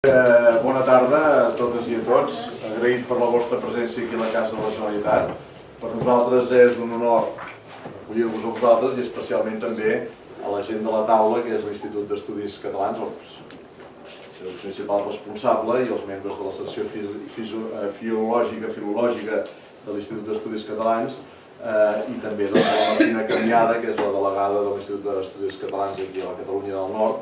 Bona tarda a totes i a tots. Agraït per la vostra presència aquí a la Casa de la Generalitat. Per nosaltres és un honor acollir-vos a vosaltres i especialment també a la gent de la taula, que és l'Institut d'Estudis Catalans, el principal responsable, i els membres de la secció filològica de l'Institut d'Estudis Catalans, i també la Martina Camiada, que és la delegada de l'Institut d'Estudis Catalans aquí a la Catalunya del Nord.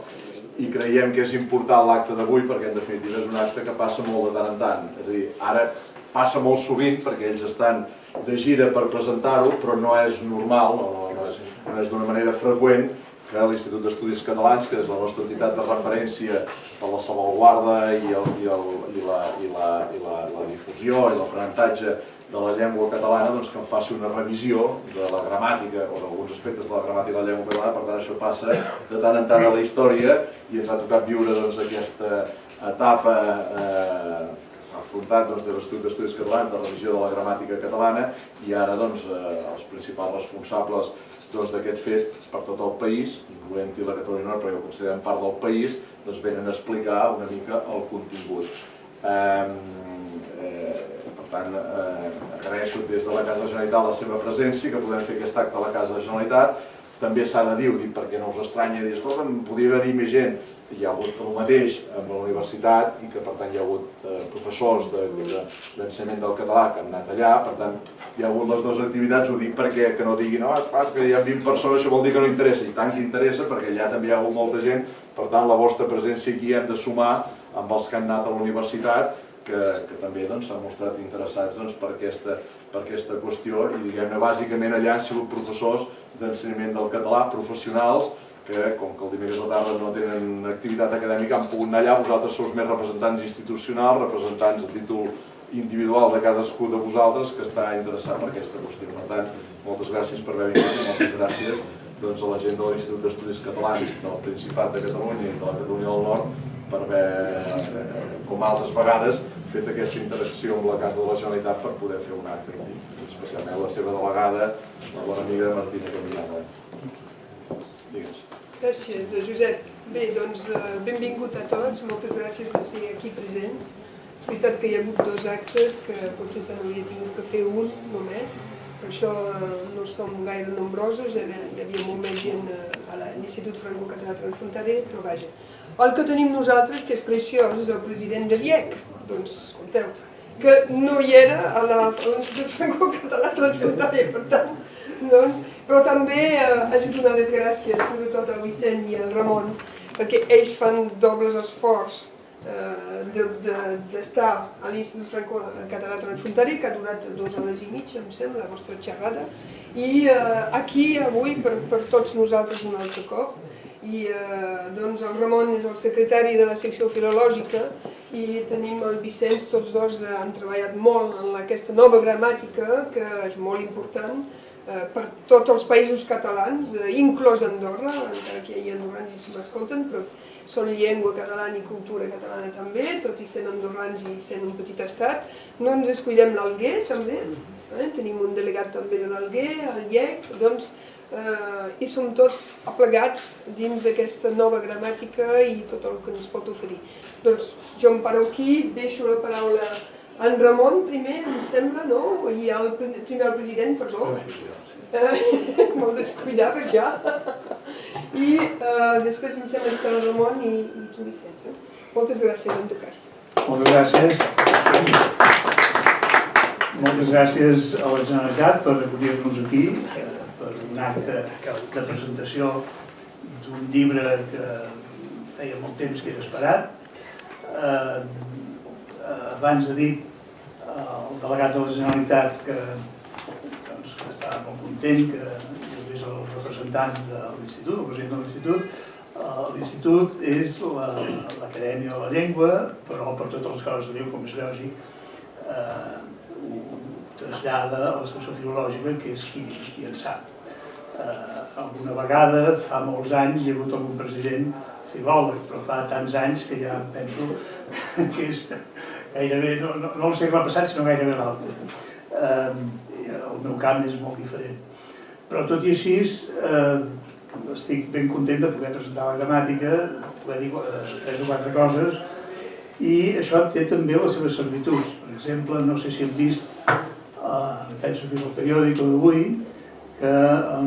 I creiem que és important l'acte d'avui perquè en definitiva és un acte que passa molt de tant en tant. És a dir, ara passa molt sovint perquè ells estan de gira per presentar-ho, però no és normal, no és d'una manera freqüent que l'Institut d'Estudis Catalans, que és la nostra entitat de referència per la salvaguarda i la difusió i l'aprenentatge de la llengua catalana, que en faci una revisió de la gramàtica o d'alguns aspectes de la gramàtica de la llengua catalana. Per tant, això passa de tant en tant a la història i ens ha tocat viure aquesta etapa que s'ha afrontat de l'Institut d'Estudis Catalans de revisió de la gramàtica catalana, i ara els principals responsables d'aquest fet per tot el país, incloent-hi la Catalunya Nord, perquè ho considerem part del país, venen a explicar una mica el contingut. Per tant, agraeixo des de la Casa de la Generalitat la seva presència, que podem fer aquest acte a la Casa de la Generalitat. També s'ha de dir, perquè no us estranya dir, escolta, podia haver-hi més gent. Hi ha hagut el mateix amb la universitat i que per tant hi ha hagut professors d'ensenyament del català que han anat allà. Per tant, hi ha hagut les dues activitats. Ho dic perquè que no diguin, no, és clar, que hi ha 20 persones, això vol dir que no interessa. I tant que interessa, perquè allà també hi ha hagut molta gent. Per tant, la vostra presència aquí hem de sumar amb els que han anat a la universitat, que també s'han mostrat interessats per aquesta qüestió, i diguem-ne, bàsicament allà han sigut professors d'ensenyament del català, professionals, que com que el dimecres a la tarda no tenen activitat acadèmica han pogut anar allà. Vosaltres sou més representants institucionals, representants a títol individual de cadascú de vosaltres que està interessat per aquesta qüestió. Per tant, moltes gràcies per haver vingut i moltes gràcies a la gent de l'Institut d'Estudis Catalans, del Principat de Catalunya i de la Catalunya del Nord, per haver, com altres vegades, fet aquesta interacció amb la Casa de la Generalitat per poder fer un acte aquí, especialment la seva delegada, la bona amiga Martina Camiada. Digues. Gràcies, Josep. Bé, doncs, benvingut a tots, moltes gràcies de ser aquí presents. És veritat que hi ha hagut dos actes, que potser se n'hauria tingut que fer un només, per això no som gaire nombrosos, hi havia molt més gent a l'Institut Franco-Català Transfronterer, però vaja. El que tenim nosaltres, que és preciós, és el president de l'IEC, doncs, escolteu, que no hi era a l'Institut Franco-Català Transfronterer, per tant, doncs, però també haig de donar les gràcies, sobretot al Vicent i al Ramon, perquè ells fan dobles esforç d'estar a l'Institut Franco-Català Transfronterer, que ha durat 2 hores i mitja, em sembla, la vostra xerrada, i aquí avui per tots nosaltres un altre cop. I doncs el Ramon és el secretari de la secció filològica i tenim el Vicenç, tots dos han treballat molt en aquesta nova gramàtica, que és molt important per tots els països catalans, inclòs Andorra, encara que hi ha andorrans i si m'escolten, però són llengua catalana i cultura catalana també, tot i sent andorrans i sent un petit estat. No ens descuidem l'Alguer també, tenim un delegat també de l'Alguer, el IEC, doncs, i som tots aplegats dins aquesta nova gramàtica i tot el que ens pot oferir. Doncs jo em paro aquí, deixo la paraula a en Ramon primer, em sembla, no? I primer el president, perdó. Molt descuidat ja. I després em sembla que serà el Ramon i tu, Vicenç. Moltes gràcies, en tot cas. Moltes gràcies. Moltes gràcies a la Generalitat per acollir-nos aquí, per un acte de presentació d'un llibre que feia molt temps que era esperat. Abans de dir el delegat de la Generalitat que estava molt content que jo és el representant de l'Institut, el president de l'Institut. L'Institut és l'Acadèmia de la Llengua, però per totes les coses de Déu, com és lògic, ho trasllada a la secció filològica, que és qui en sap. Alguna vegada, fa molts anys, hi ha hagut algun president filòleg, però fa tants anys que ja penso que és gairebé, no el segle passat, sinó gairebé l'altre. El meu camp és molt diferent. Però tot i així, estic ben content de poder presentar la gramàtica, poder dir 3 o 4 coses I això té també les seves servituds. Per exemple, no sé si hem vist, penso que és el periòdic d'avui, que en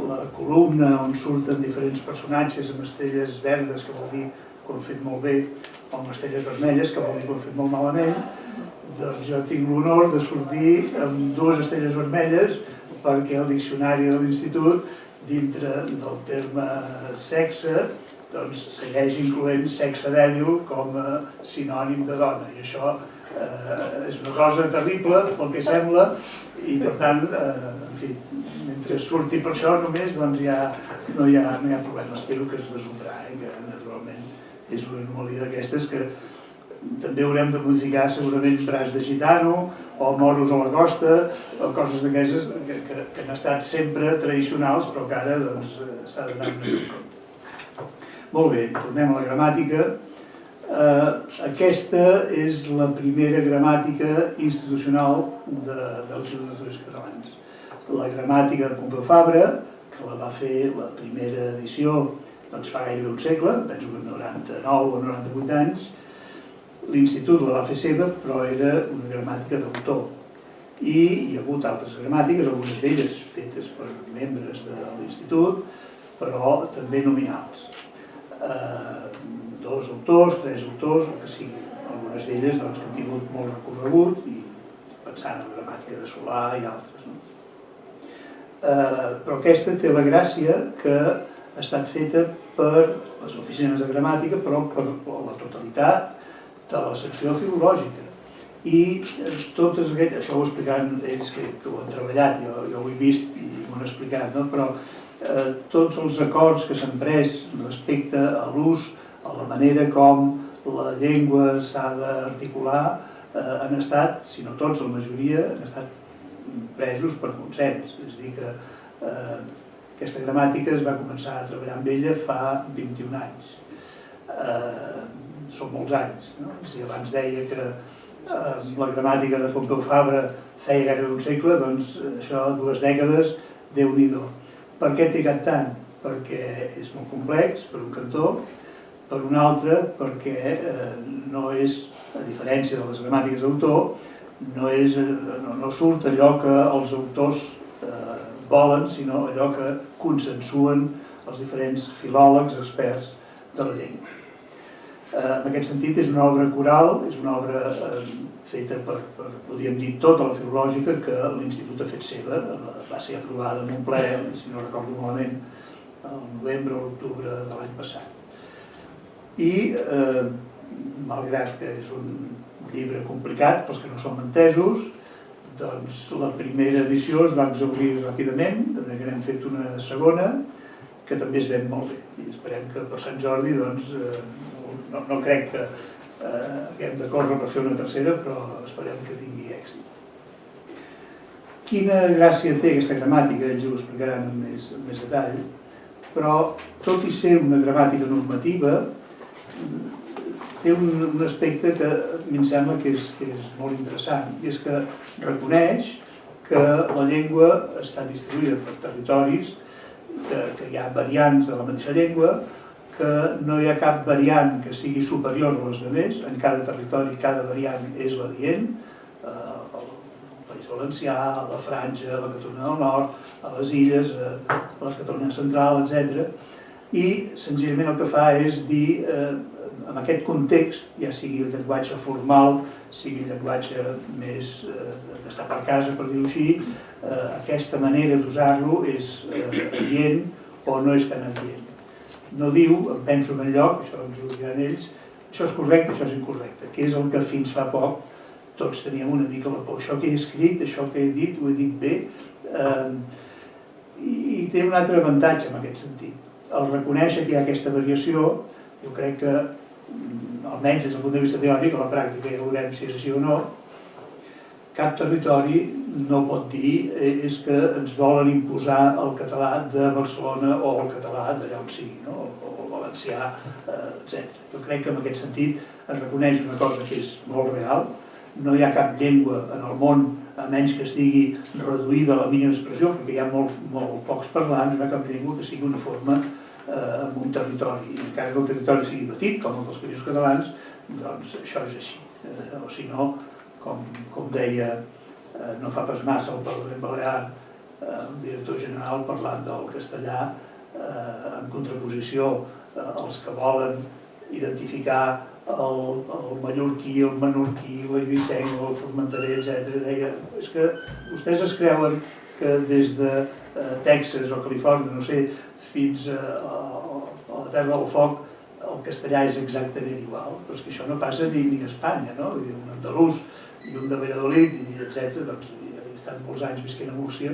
la columna on surten diferents personatges amb estrelles verdes, que vol dir que ho han fet molt bé, o amb estrelles vermelles, que vol dir que ho han fet molt malament, doncs jo tinc l'honor de sortir amb 2 estrelles vermelles perquè el diccionari de l'Institut, dintre del terme sexe, doncs segueix incloent sexe dèbil com a sinònim de dona. I això és una cosa terrible, pel que sembla, i per tant, en fi, mentre surti per això només, doncs ja no hi ha problema. Espero que es resoldrà, que naturalment és una anomalia d'aquestes que també haurem de modificar segurament braç de gitano o moros a la costa o coses d'aquestes que han estat sempre tradicionals però que ara s'ha d'anar amb compte. Molt bé, tornem a la gramàtica. Aquesta és la primera gramàtica institucional de l'Institut d'Estudis Catalans. La gramàtica de Pompeu Fabra, que la va fer la primera edició fa gairebé un segle, penso que 99 o 98 anys. L'Institut la va fer seva, però era una gramàtica d'autor. I hi ha hagut altres gramàtiques, algunes d'elles fetes per membres de l'Institut, però també nominals. 2 autors, 3 autors, el que sigui. Algunes d'elles que han tingut molt recorregut, i pensant en la gramàtica de Solà i altres. Però aquesta té la gràcia que ha estat feta per les oficines de gramàtica, però per la totalitat de la secció filològica. I totes aquestes, això ho explicaran ells que ho han treballat, jo ho he vist i m'ho han explicat, però tots els acords que s'han pres respecte a l'ús, a la manera com la llengua s'ha d'articular, han estat, si no tots, la majoria, han estat presos per consens. És a dir, que aquesta gramàtica es va començar a treballar amb ella fa 21 anys. Són molts anys. Si abans deia que la gramàtica de Pompeu Fabra feia gairebé un segle, doncs això, 2 dècades, Déu-n'hi-do. Per què ha trigat tant? Perquè és molt complex, per un cantó, per un altre, perquè no és, a diferència de les gramàtiques d'autor, no surt allò que els autors volen, sinó allò que consensuen els diferents filòlegs, experts de la llengua. En aquest sentit, és una obra coral, és una obra feta per, podríem dir, tota la filològica que l'Institut ha fet seva. Va ser aprovada en un ple, si no recordo malament, al novembre o l'octubre de l'any passat. I, malgrat que és un llibre complicat pels que no som entesos, doncs la primera edició es va exhaurir ràpidament, també que n'hem fet una segona, que també es ven molt bé. I esperem que per Sant Jordi, doncs, no crec que haguem de córrer per fer una tercera, però esperem que tingui èxit. Quina gràcia té aquesta gramàtica? Ells ho explicaran amb més detall, però tot i ser una gramàtica normativa, té un aspecte que a mi em sembla que és molt interessant, i és que reconeix que la llengua està distribuïda per territoris, que hi ha variants de la mateixa llengua, que no hi ha cap variant que sigui superior a les altres. En cada territori, cada variant és l'adient, al País Valencià, a la Franja, a la Catalunya del Nord, a les Illes, a la Catalunya Central, etc. I senzillament el que fa és dir, en aquest context, ja sigui el llenguatge formal, sigui el llenguatge més d'estar per casa, per dir-ho així, aquesta manera d'usar-lo és adient o no és tan adient. No diu, em penso en enlloc, això ens ho diran ells, això és correcte, això és incorrecte, que és el que fins fa poc tots teníem una mica la por. Això que he escrit, això que he dit, ho he dit bé, i té un altre avantatge en aquest sentit. Al reconèixer que hi ha aquesta variació, jo crec que, almenys des del punt de vista teòric, a la pràctica ja veurem si és així o no, cap territori no pot dir és que ens volen imposar el català de Barcelona o el català d'allà on sigui, o el valencià, etc. Jo crec que en aquest sentit es reconeix una cosa que és molt real. No hi ha cap llengua en el món, a menys que estigui reduïda a la mínima expressió, perquè hi ha molt pocs parlants, no hi ha cap llengua que sigui una forma en un territori. Encara que el territori sigui petit, com el dels Països Catalans, doncs això és així. O si no, com deia no fa pas massa al Parlament Balear el director general parlant del castellà en contraposició als que volen identificar el mallorquí, el menorquí, l'eivissenc, el formenterer, etc. Deia, és que vostès es creuen que des de Texas o Califòrnia, no sé, fins a la Terra del Foc, el castellà és exactament igual, però és que això no passa ni a Espanya, no? Vull dir, un andalús i un de Valladolid, etc., doncs he estat molts anys visquent a Múrcia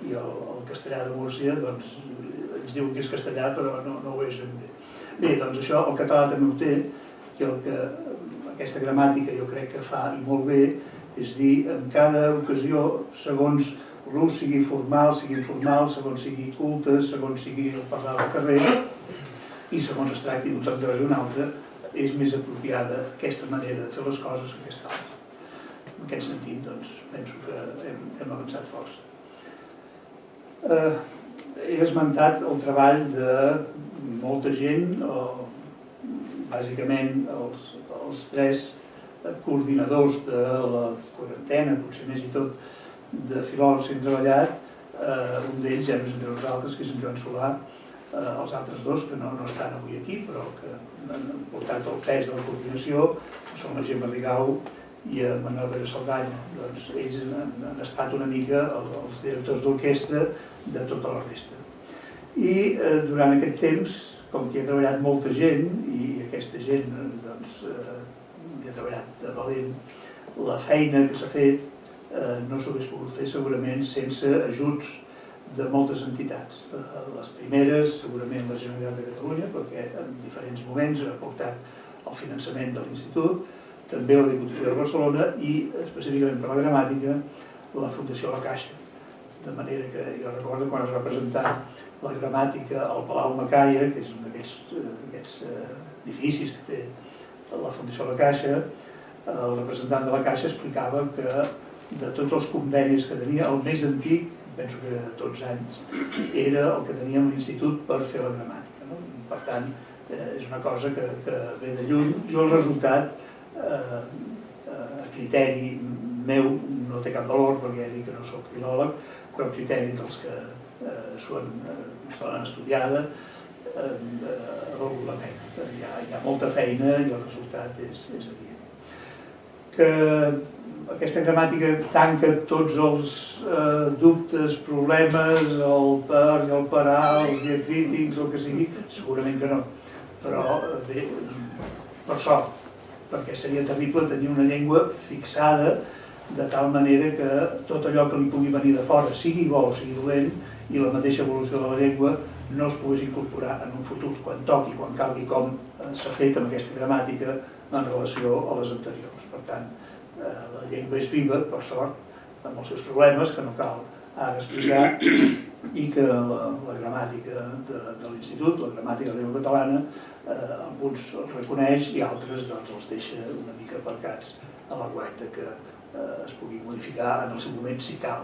i el castellà de Múrcia, doncs, ens diuen que és castellà, però no ho és ben bé. Bé, doncs això el català també ho té, i el que aquesta gramàtica jo crec que fa, i molt bé, és dir, en cada ocasió, segons l'ús sigui formal, sigui informal, segons sigui culte, segons sigui el parlar del carrer, i segons es tracti d'un toc de veu d'un altre, és més apropiada aquesta manera de fer les coses que aquesta altra. En aquest sentit, doncs, penso que hem avançat força. He esmentat el treball de molta gent, bàsicament els 3 coordinadors de la quarantena, potser més i tot, de filòlegs que hem treballat. Un d'ells ja no és entre nosaltres, que és en Joan Solà. Els altres 2, que no estan avui aquí, però que han portat el pes de la coordinació, són la Gemma Rigau i en Manuel Pere Saldanya. Doncs ells han estat una mica els directors d'orquestra de tota la resta. I durant aquest temps, com que hi ha treballat molta gent, i aquesta gent hi ha treballat de valent, la feina que s'ha fet no s'hagués pogut fer segurament sense ajuts de moltes entitats. Les primeres, segurament la Generalitat de Catalunya, perquè en diferents moments ha aportat el finançament de l'Institut, també la Diputació de Barcelona i, específicament per la gramàtica, la Fundació La Caixa. De manera que jo recordo quan es va presentar la gramàtica al Palau Macaia, que és un d'aquests edificis que té la Fundació La Caixa, el representant de La Caixa explicava que de tots els convenis que tenia, el més antic, penso que era de tots anys, era el que tenia l'Institut per fer la gramàtica. Per tant, és una cosa que ve de lluny i el resultat, a criteri meu, no té cap valor perquè ja dic que no soc filòleg, però a criteri dels que se l'han estudiada, ha valgut la pena. Hi ha molta feina i el resultat és adient. Que aquesta gramàtica tanca tots els dubtes, problemes, el per i el parar, els diacrítics, el que sigui, segurament que no. Però bé, per sort, perquè seria terrible tenir una llengua fixada de tal manera que tot allò que li pugui venir de fora, sigui bo o sigui dolent, i la mateixa evolució de la llengua no es pogués incorporar en un futur, quan toqui, quan calgui, com s'ha fet amb aquesta gramàtica en relació a les anteriors. Per tant, la llengua és viva, per sort, amb els seus problemes, que no cal ara explicar, i que la gramàtica de l'Institut, la gramàtica de la llengua catalana, alguns els reconeix i altres els deixa una mica aparcats a la guaita que es pugui modificar en el seu moment si cal.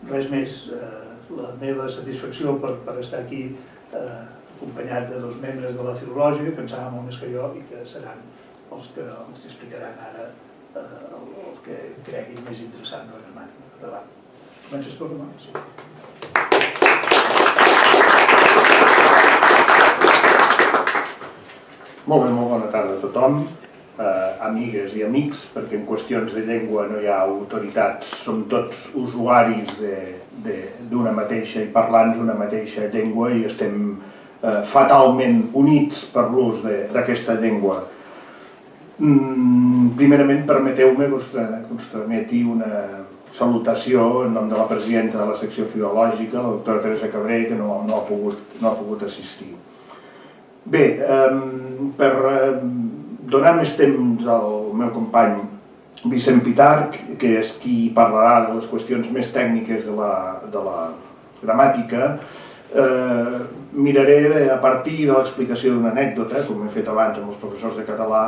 Res més, la meva satisfacció per estar aquí acompanyat de 2 membres de la Filològica, que en saben molt més que jo i que seran els que els explicaran ara el que creguin més interessant de la gramàtica catalana. Comences tu, Romà? Sí. Molt bé, molt bona tarda a tothom, amigues i amics, perquè en qüestions de llengua no hi ha autoritats, som tots usuaris d'una mateixa i parlants d'una mateixa llengua i estem fatalment units per l'ús d'aquesta llengua. Primerament, permeteu-me que us trameti una salutació en nom de la presidenta de la secció filològica, la doctora Teresa Cabré, que no ha pogut assistir. Bé, per donar més temps al meu company Vicent Pitarch, que és qui parlarà de les qüestions més tècniques de la gramàtica, miraré, a partir de l'explicació d'una anècdota, com he fet abans amb els professors de català,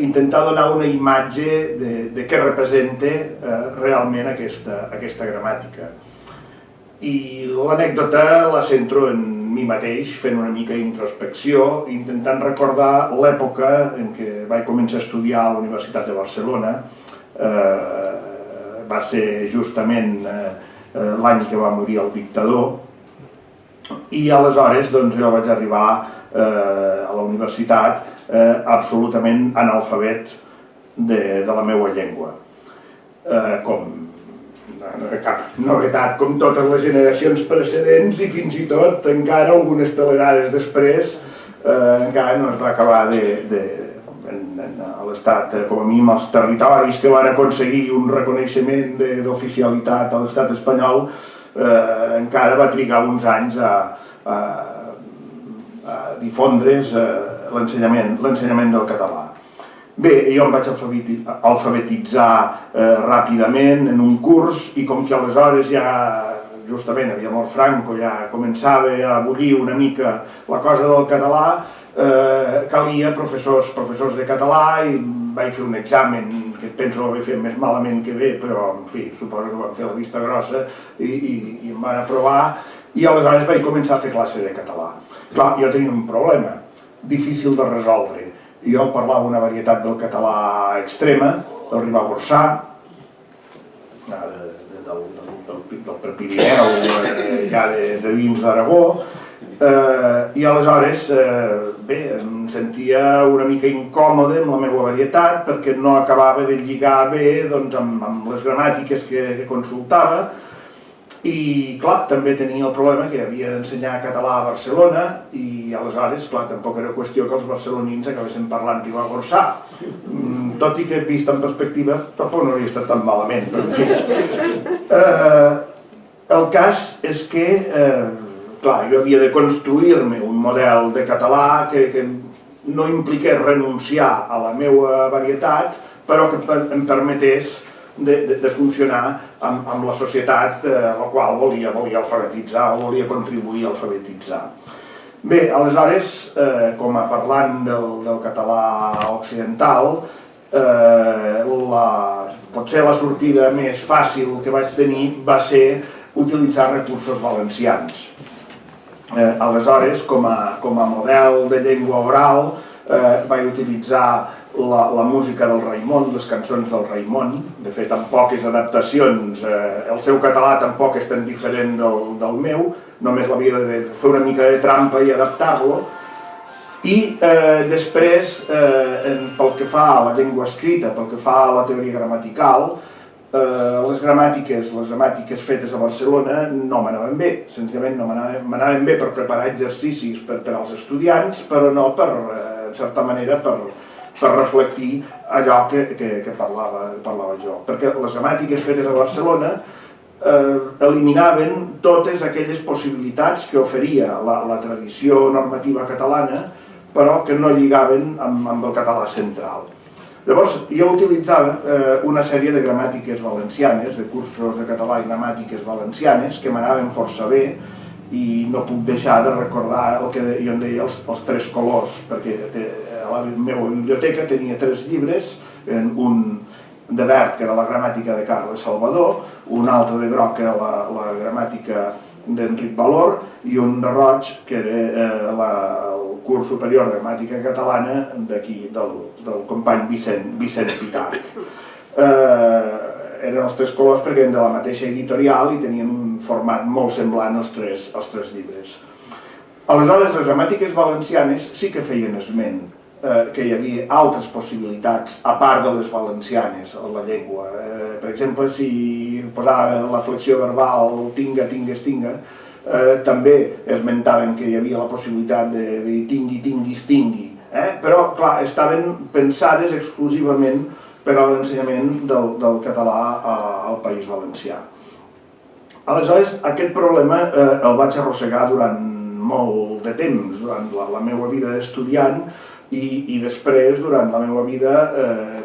intentar donar una imatge de què representa realment aquesta gramàtica. I l'anècdota la centro en mi mateix, fent una mica d'introspecció, intentant recordar l'època en què vaig començar a estudiar a la Universitat de Barcelona. Va ser justament l'any que va morir el dictador, i aleshores jo vaig arribar a la universitat absolutament analfabet de la meva llengua. Com cap novetat, com totes les generacions precedents, i fins i tot encara algunes telerades després encara no es va acabar a l'estat, com a mínim els territoris que van aconseguir un reconeixement d'oficialitat a l'estat espanyol, encara va trigar uns anys a difondre's l'ensenyament del català. Bé, jo em vaig alfabetitzar ràpidament en un curs, i com que aleshores ja justament havia mort Franco, ja començava a bullir una mica la cosa del català, calia professors de català, i vaig fer un examen que penso haver fet més malament que bé, però en fi, suposo que vam fer la vista grossa i em van aprovar, i aleshores vaig començar a fer classe de català. Clar, jo tenia un problema difícil de resoldre. Jo parlava una varietat del català extrema, el ribagorçà, del Prepirineu, ja de dins d'Aragó, i aleshores em sentia una mica incòmode amb la meva varietat perquè no acabava de lligar bé amb les gramàtiques que consultava. I, clar, també tenia el problema que havia d'ensenyar català a Barcelona, i aleshores, clar, tampoc era qüestió que els barcelonins acabessin parlant ribagorçà. Tot i que, vist en perspectiva, tampoc no hauria estat tan malament, però en fi. El cas és que, clar, jo havia de construir-me un model de català que no impliqués renunciar a la meva varietat, però que em permetés de funcionar amb la societat a la qual volia alfabetitzar o volia contribuir a alfabetitzar. Bé, aleshores, com a parlant del català occidental, potser la sortida més fàcil que vaig tenir va ser utilitzar recursos valencians. Aleshores, com a model de llengua oral, vaig utilitzar la música del Raimon, les cançons del Raimon. De fet, amb poques adaptacions, el seu català tampoc és tan diferent del meu, només l'havia de fer una mica de trampa i adaptar-lo. I després, pel que fa a la llengua escrita, pel que fa a la teoria gramatical, les gramàtiques fetes a Barcelona no m'anaven bé, senzillament no m'anaven bé per preparar exercicis per als estudiants, però no en certa manera per reflectir allò que parlava jo. Perquè les gramàtiques fetes a Barcelona eliminaven totes aquelles possibilitats que oferia la tradició normativa catalana, però que no lligaven amb el català central. Llavors, jo utilitzava una sèrie de gramàtiques valencianes, de cursos de català i gramàtiques valencianes, que m'anaven força bé, i no puc deixar de recordar el que jo en deia els tres colors, perquè a la meva biblioteca tenia 3 llibres, un de verd, que era la gramàtica de Carles Salvador, un altre de groc, que era la gramàtica d'Enric Valor, i un de roig, que era el curs superior de gramàtica catalana d'aquí, del company Vicent Pitarch. Eren els 3 colors perquè eren de la mateixa editorial i tenien un format molt semblant als 3 llibres. Aleshores, les gramàtiques valencianes sí que feien esment que hi havia altres possibilitats a part de les valencianes a la llengua. Per exemple, si posava la flexió verbal tinga, tingues, tinga, també esmentaven que hi havia la possibilitat de dir tingui, tinguis, tingui. Però, clar, estaven pensades exclusivament per a l'ensenyament del català al País Valencià. Aleshores, aquest problema el vaig arrossegar durant molt de temps, durant la meva vida d'estudiant i després durant la meva vida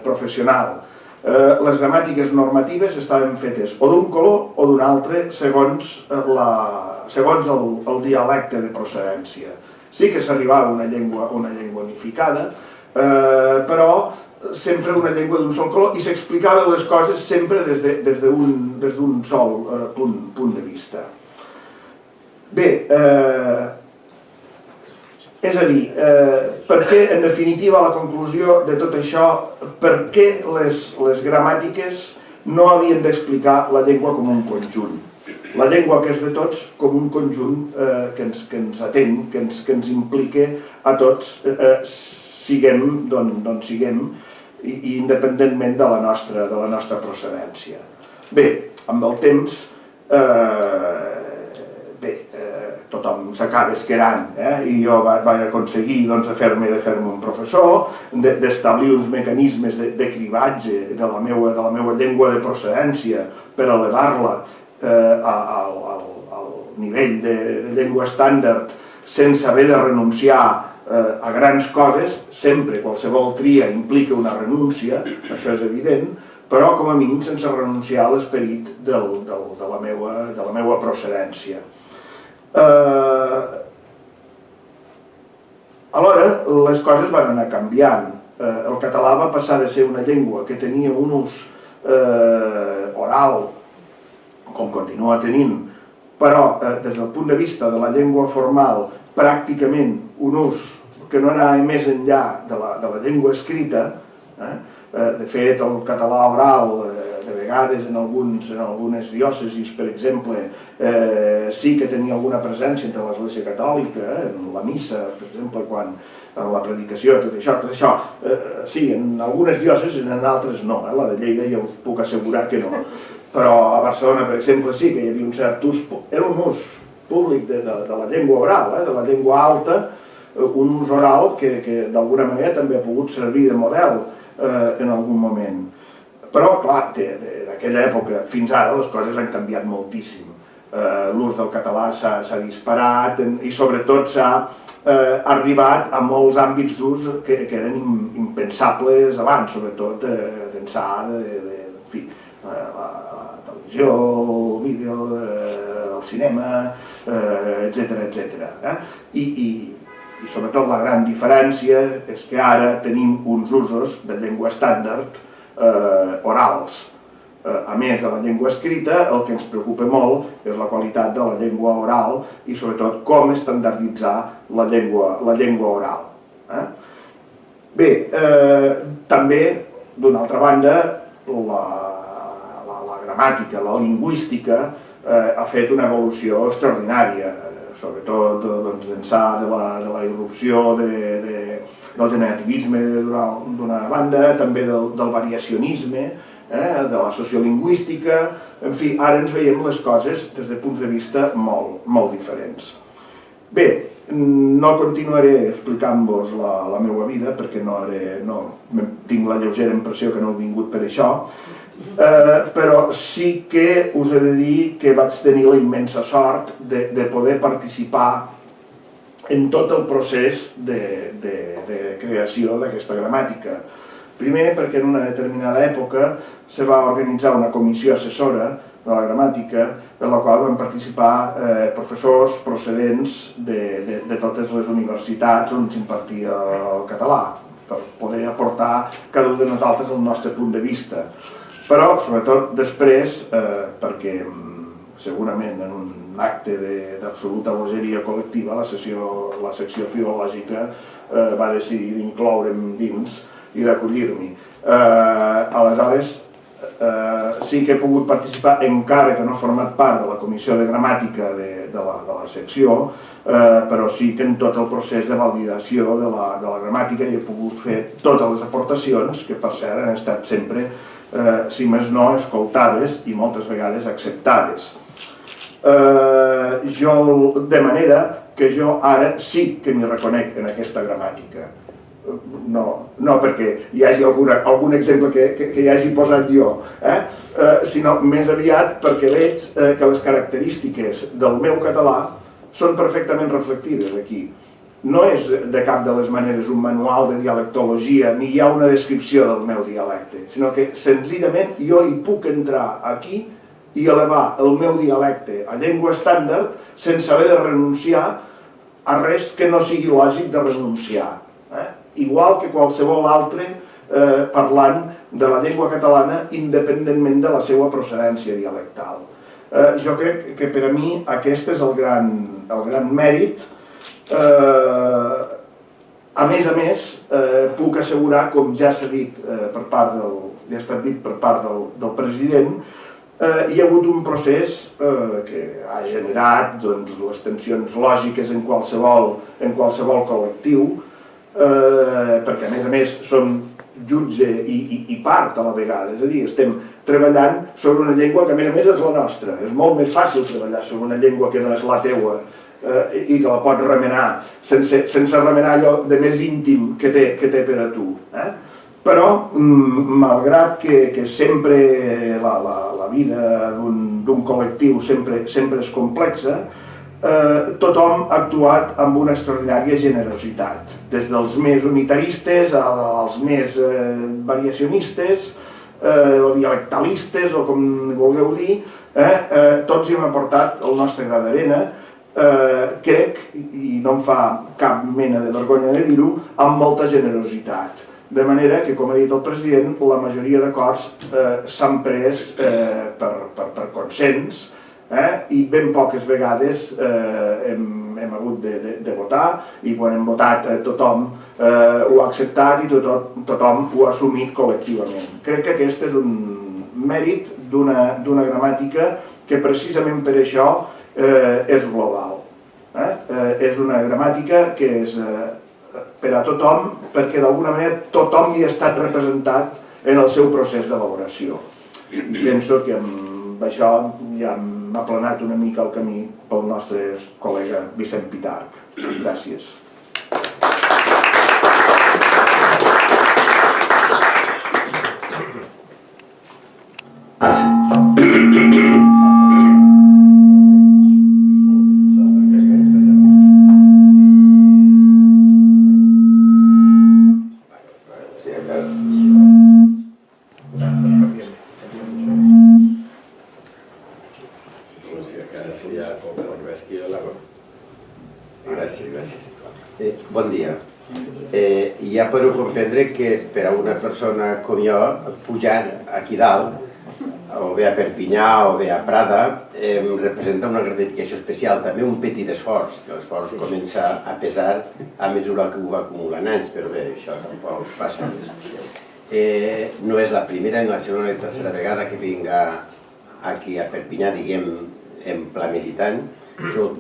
professional. Les gramàtiques normatives estaven fetes o d'un color o d'un altre segons el dialecte de procedència. Sí que s'arribava a una llengua unificada, però sempre una llengua d'un sol color, i s'explicaven les coses sempre des d'un sol punt de vista. Bé, És a dir, per què, en definitiva, la conclusió de tot això, per què les gramàtiques no havien d'explicar la llengua com un conjunt? La llengua que és de tots com un conjunt que ens atén, que ens implica a tots, siguem d'on siguem, i independentment de la nostra procedència. Bé, amb el temps, tothom s'acaba esquerant, i jo vaig aconseguir de fer-me un professor, d'establir uns mecanismes de cribatge de la meva llengua de procedència per elevar-la al nivell de llengua estàndard sense haver de renunciar a grans coses. Sempre qualsevol tria implica una renúncia, això és evident, però com a mínim sense renunciar a l'esperit de la meva procedència. Alhora, les coses van anar canviant. El català va passar de ser una llengua que tenia un ús oral, com continua tenint, però des del punt de vista de la llengua formal, pràcticament un ús que no anava més enllà de la llengua escrita. De fet, el català oral, de vegades en algunes diòcesis, per exemple, sí que tenia alguna presència entre l'Església Catòlica, en la missa, per exemple, quan la predicació, tot això, sí, en algunes diòcesis, en altres no, la de Lleida ja us puc assegurar que no. Però a Barcelona, per exemple, sí que hi havia un cert ús, era un ús públic de la llengua oral, de la llengua alta, un ús oral que d'alguna manera també ha pogut servir de model en algun moment. Però, clar, d'aquella època fins ara les coses han canviat moltíssim. L'ús del català s'ha disparat i sobretot s'ha arribat a molts àmbits d'ús que eren impensables abans, sobretot d'ençà la televisió, el vídeo, el cinema, etc. I sobretot la gran diferència és que ara tenim uns usos de llengua estàndard orals. A més de la llengua escrita, el que ens preocupa molt és la qualitat de la llengua oral i sobretot com estandarditzar la llengua oral. Bé, també, d'una altra banda, la gramàtica, la lingüística ha fet una evolució extraordinària, sobretot d'ençà de la irrupció del generativisme d'una banda, també del variacionisme, de la sociolingüística. En fi, ara ens veiem les coses des de punts de vista molt diferents. Bé, no continuaré explicant-vos la meva vida perquè tinc la lleugera impressió que no he vingut per això, però sí que us he de dir que vaig tenir la immensa sort de poder participar en tot el procés de creació d'aquesta gramàtica. Primer, perquè en una determinada època se va organitzar una comissió assessora de la gramàtica, en la qual van participar professors procedents de totes les universitats on s'impartia el català, per poder aportar cada un de nosaltres el nostre punt de vista. Però, sobretot, després, perquè segurament en un acte d'absoluta bogeria col·lectiva, la secció filològica va decidir d'incloure'm dins i d'acollir-m'hi. Aleshores, sí que he pogut participar, encara que no he format part de la comissió de gramàtica de la secció, però sí que en tot el procés de validació de la gramàtica hi he pogut fer totes les aportacions, que per cert han estat sempre, si més no, escoltades i moltes vegades acceptades. De manera que jo ara sí que m'hi reconec en aquesta gramàtica. No perquè hi hagi algun exemple que hi hagi posat jo, sinó més aviat perquè veig que les característiques del meu català són perfectament reflectides aquí. No és de cap de les maneres un manual de dialectologia ni hi ha una descripció del meu dialecte, sinó que senzillament jo hi puc entrar aquí i elevar el meu dialecte a llengua estàndard sense haver de renunciar a res que no sigui lògic de renunciar. Igual que qualsevol altre parlant de la llengua catalana independentment de la seva procedència dialectal. Jo crec que per a mi aquest és el gran mèrit A més, puc assegurar, com ja s'ha dit per part del president, hi ha hagut un procés que ha generat les tensions lògiques en qualsevol col·lectiu, perquè a més som jutge i part a la vegada, és a dir, estem treballant sobre una llengua que a més és la nostra. És molt més fàcil treballar sobre una llengua que no és la teua i que la pots remenar sense remenar allò de més íntim que té per a tu. Però, malgrat que sempre la vida d'un col·lectiu sempre és complexa, tothom ha actuat amb una extraordinària generositat, des dels més unitaristes als més variacionistes o dialectalistes o com vulgueu dir, tots hi hem aportat el nostre gra d'arena, crec, i no em fa cap mena de vergonya de dir-ho, amb molta generositat. De manera que, com ha dit el president, la majoria d'acords s'han pres per consens, i ben poques vegades hem hagut de votar, i quan hem votat tothom ho ha acceptat i tothom ho ha assumit col·lectivament. Crec que aquest és un mèrit d'una gramàtica que precisament per això és global. És una gramàtica que és per a tothom, perquè d'alguna manera tothom hi ha estat representat en el seu procés d'elaboració. Penso que amb això ja hem aplanat una mica el camí pel nostre col·lega Vicent Pitarch. Gràcies. Bon dia. Ja podeu comprendre que per a una persona com jo, pujar aquí dalt, o bé a Perpinyà o bé a Prada, em representa una gratificació especial, també un petit esforç, que l'esforç comença a pesar a mesura que ho va acumulant anys, però bé, això tampoc passa res. No és la primera ni la segona ni la tercera vegada que vinc aquí a Perpinyà, diguem, en pla militant.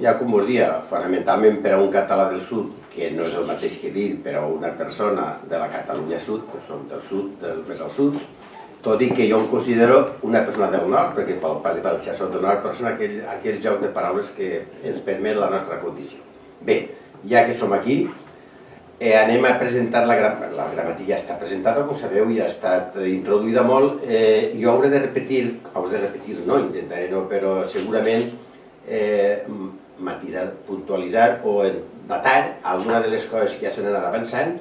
Ja com us dia, fonamentalment per a un català del sud, que no és el mateix que dir per a una persona de la Catalunya Sud, que som del sud, del més al sud, tot i que jo em considero una persona del nord, perquè pel pare i pel ja soc del nord, però són aquells jocs de paraules que ens permet la nostra condició. Bé, ja que som aquí, anem a presentar la gramàtica. Ja està presentada, com sabeu, ja ha estat introduïda molt. Jo hauré de repetir, no, intentaré no, però segurament matisar, puntualitzar o datar alguna de les coses que ja s'han anat avançant.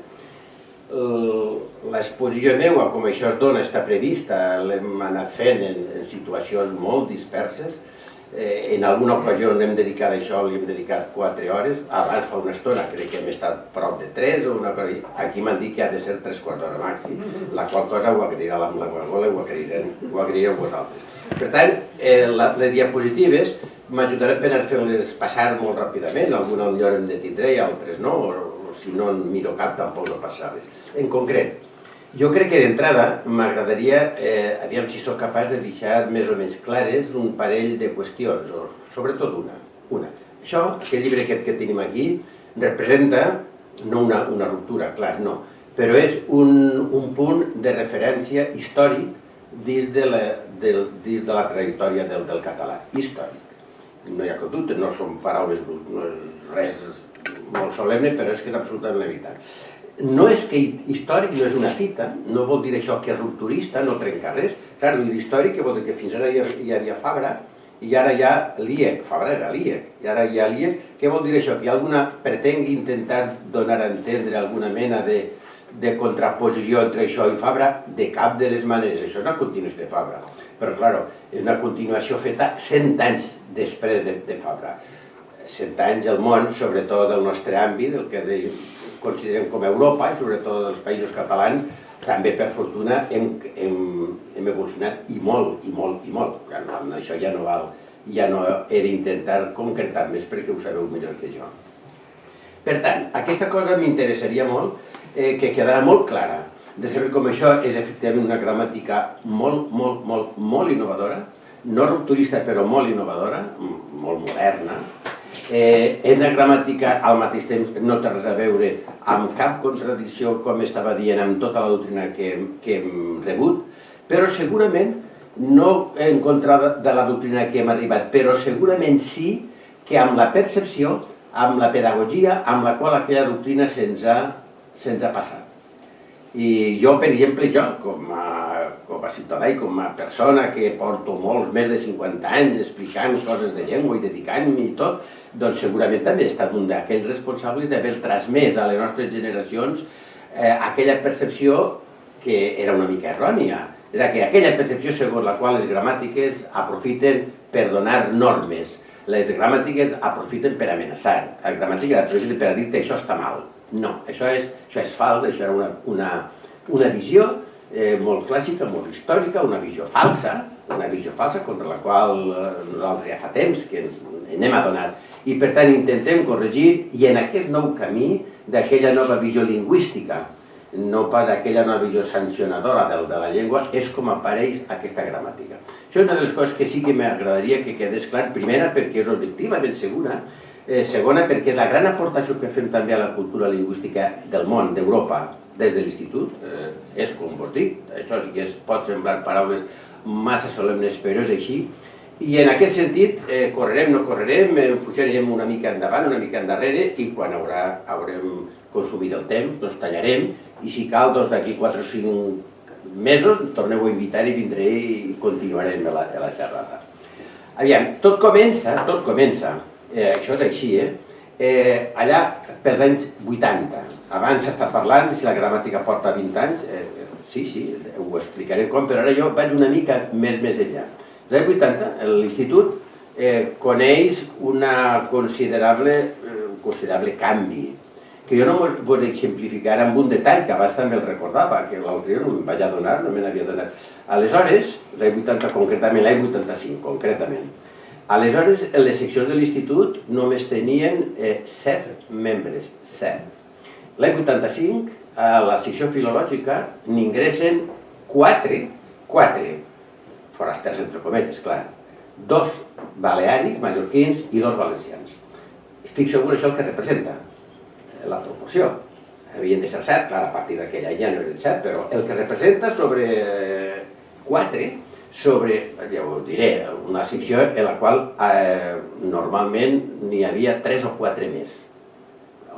L'exposició meva, com això es dona, està prevista, l'hem anat fent en situacions molt disperses. En alguna ocasió hem dedicat a això, li hem dedicat 4 hores, abans fa una estona crec que hem estat prop de 3 o una cosa, aquí m'han dit que ha de ser 3/4 d'hora màxim, la qual cosa ho agrairà la Guagola i ho agraireu vosaltres. Per tant, les diapositives m'ajudaran per anar fent-les passar molt ràpidament, alguna millor em detindré i altres no, o si no en miro cap tampoc no passa res. En concret, jo crec que d'entrada m'agradaria, aviam si sóc capaç de deixar més o menys clares un parell de qüestions, o sobretot una. Això, aquest llibre que tenim aquí, representa no una ruptura, clar, no, però és un punt de referència històric dins de la trajectòria del català, històric. No hi ha cap dubte, no són paraules, no és res molt solemne, però és que és absolutament la veritat. No és que històric no és una fita, no vol dir això que és rupturista, no trenca res. Clar, històric vol dir que fins ara hi havia Fabra i ara hi ha l'IEC, Fabra era l'IEC, i ara hi ha l'IEC. Què vol dir això? Que alguna pretengui intentar donar a entendre alguna mena de contraposició entre això i Fabra? De cap de les maneres, això és una continuació de Fabra. Però, clar, és una continuació feta 100 anys després de Fabra. 100 anys el món, sobretot el nostre àmbit, el que considerem com Europa, i sobretot els països catalans, també per fortuna hem evolucionat i molt, i molt, i molt. Això ja no he d'intentar concretar més perquè ho sabeu millor que jo. Per tant, aquesta cosa m'interessaria molt, que quedarà molt clara, de saber com això és efectivament una gramàtica molt innovadora, no rupturista però molt innovadora, molt moderna. És una gramàtica al mateix temps que no té res a veure amb cap contradicció, com estava dient, amb tota la doctrina que hem rebut, però segurament no en contra de la doctrina que hem arribat, però segurament sí que amb la percepció, amb la pedagogia amb la qual aquella doctrina se'ns ha passat. I jo, per exemple, com a ciutadà i com a persona que porto més de 50 anys explicant coses de llengua i dedicant-m'hi i tot, doncs segurament també he estat un d'aquells responsables d'haver transmès a les nostres generacions aquella percepció que era una mica errònia. És a dir, aquella percepció segons la qual les gramàtiques aprofiten per donar normes, les gramàtiques aprofiten per amenaçar, les gramàtiques aprofiten per dir que això està mal. No, això és fals, això era una visió molt clàssica, molt històrica, una visió falsa contra la qual nosaltres ja fa temps que ens n'hem adonat. I per tant intentem corregir i en aquest nou camí d'aquella nova visió lingüística, no pas aquella nova visió sancionadora de la llengua, és com apareix aquesta gramàtica. Això és una de les coses que sí que m'agradaria que quedés clar, primera perquè és objectivament segura, segona perquè és la gran aportació que fem també a la cultura lingüística del món, d'Europa, des de l'institut, és com vos dic, això sí que pot semblar paraules massa solemnes, però és així, i en aquest sentit, correrem, no correrem, en funció anirem una mica endavant, una mica endarrere, i quan haurem consumit el temps, doncs tallarem, i si cal, doncs d'aquí 4 o 5 mesos, torneu a invitar i vindré i continuarem la xerrada. Aviam, tot comença, això és així, allà pels anys 80. Abans s'està parlant de si la gramàtica porta 20 anys, sí, ho explicaré com, però ara jo vaig una mica més enllà. Als anys 80, l'Institut coneix un considerable canvi, que jo no vos exemplificar amb un detall que abans també el recordava, que l'altre dia no me'n vaig adonar, no me n'havia adonat. Aleshores, l'any 80 concretament, l'any 85 concretament, aleshores les seccions de l'Institut només tenien 7 membres, 7. L'any 85, a la secció filològica n'ingressen 4, forasters entre cometes, clar, 2 baleàrics, mallorquins i 2 valencians. Fixeu-vos això el que representa, la proporció. Havien de ser 7, clar, a partir d'aquell any ja no eren 7, però el que representa sobre 4, ja us diré, una secció en la qual normalment n'hi havia 3 o 4 més.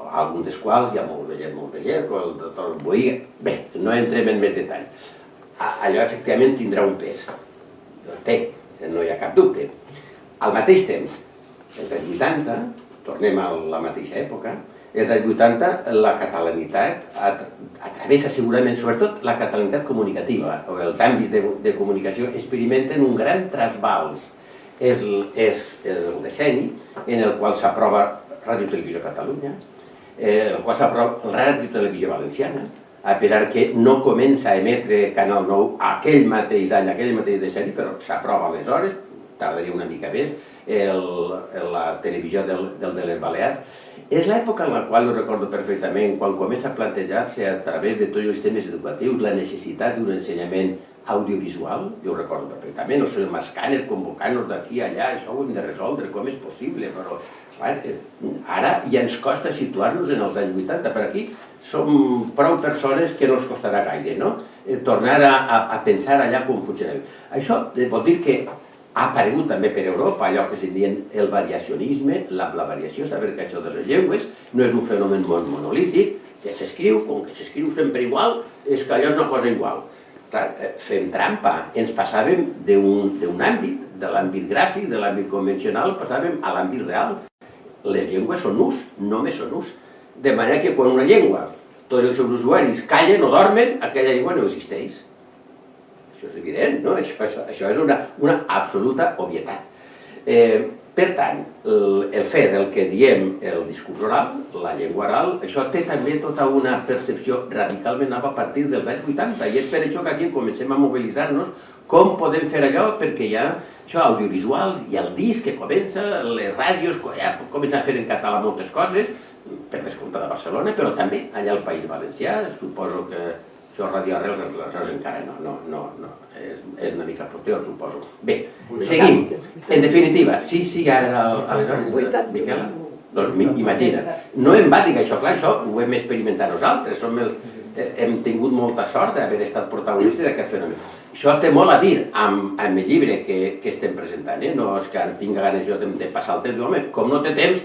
Alguns dels quals ja molt vellet, el doctor Boí, bé, no entrem en més detalls. Allò efectivament tindrà un pes, té, no hi ha cap dubte. Al mateix temps, els anys 80, tornem a la mateixa època, els anys 80 la catalanitat travessa segurament, sobretot la catalanitat comunicativa, o els àmbits de comunicació experimenten un gran trasbals. És el decenni en el qual s'aprova Ràdio Televisió Catalunya, en el qual s'aprova Ràdio Televisió Valenciana, a pesar que no comença a emetre Canal 9 aquell mateix any, aquell mateix decenni, però s'aprova aleshores, tardaria una mica més, la televisió de les Balears. És l'època en la qual, ho recordo perfectament, quan comença a plantejar-se a través de tots els sistemes educatius la necessitat d'un ensenyament audiovisual, jo ho recordo perfectament, el senyor Mascaner convocant-nos d'aquí a allà, això ho hem de resoldre, com és possible, però ara ja ens costa situar-nos en els anys 80, per aquí som prou persones que no ens costarà gaire, no? Tornar a pensar allà com funcionem. Això vol dir que ha aparegut també per Europa allò que se'n dient el variacionisme, la variació, saber que això de les llengües no és un fenomen monolític, que s'escriu, com que s'escriu sempre igual, és que allò és una cosa igual. Fem trampa, ens passàvem d'un àmbit, de l'àmbit gràfic, de l'àmbit convencional, passàvem a l'àmbit real. Les llengües són ús, només són ús. De manera que quan una llengua, tots els seus usuaris callen o dormen, aquella llengua no existeix. Això és evident, no? Això és una absoluta obvietat. Per tant, el fet del que diem el discurs oral, la llengua oral, això té també tota una percepció radicalment nova a partir dels anys 80, i és per això que aquí comencem a mobilitzar-nos com podem fer allò, perquè hi ha audiovisuals, hi ha el disc que comença, les ràdios ja comencen a fer en català moltes coses, per descomptat a Barcelona, però també allà al País Valencià. Suposo que això Radio Arrels aleshores encara no, és una mica posterior, suposo. Bé, seguim. En definitiva, sí, ara aleshores, Miquela, doncs imagina't. No em va dir això, clar, això ho hem experimentat nosaltres, hem tingut molta sort d'haver estat protagonistes d'aquest fenomen. Això té molt a dir amb el llibre que estem presentant, no és que ara tinga ganes jo de passar el temps, home, com no té temps,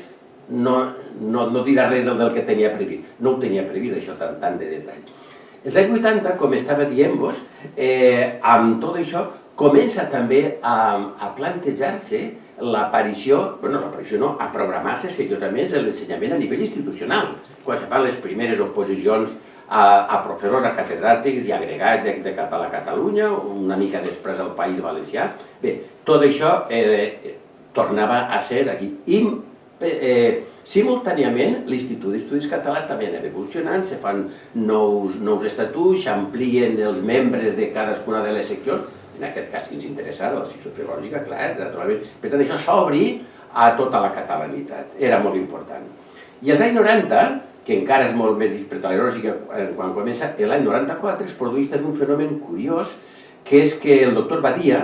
no dirà res del que tenia previst. No ho tenia previst, això tant de detall. Els anys 80, com estava dient-vos, amb tot això, comença també a plantejar-se l'aparició, a programar-se seriosament l'ensenyament a nivell institucional, quan se fan les primeres oposicions a professors, a catedràtics i agregats de català a Catalunya, una mica després al País Valencià. Bé, tot això tornava a ser aquí. I simultàniament l'Institut d'Estudis Catalans també anava evolucionant, se fan nous estatuts, s'amplien els membres de cadascuna de les seccions, en aquest cas que ens interessava, la secció filològica, clar, naturalment. Per tant, això s'obri a tota la catalanitat, era molt important. I als anys 90, que encara és molt més dispertat, aleshores, quan comença l'any 94, es produeix també un fenomen curiós, que és que el doctor Badia,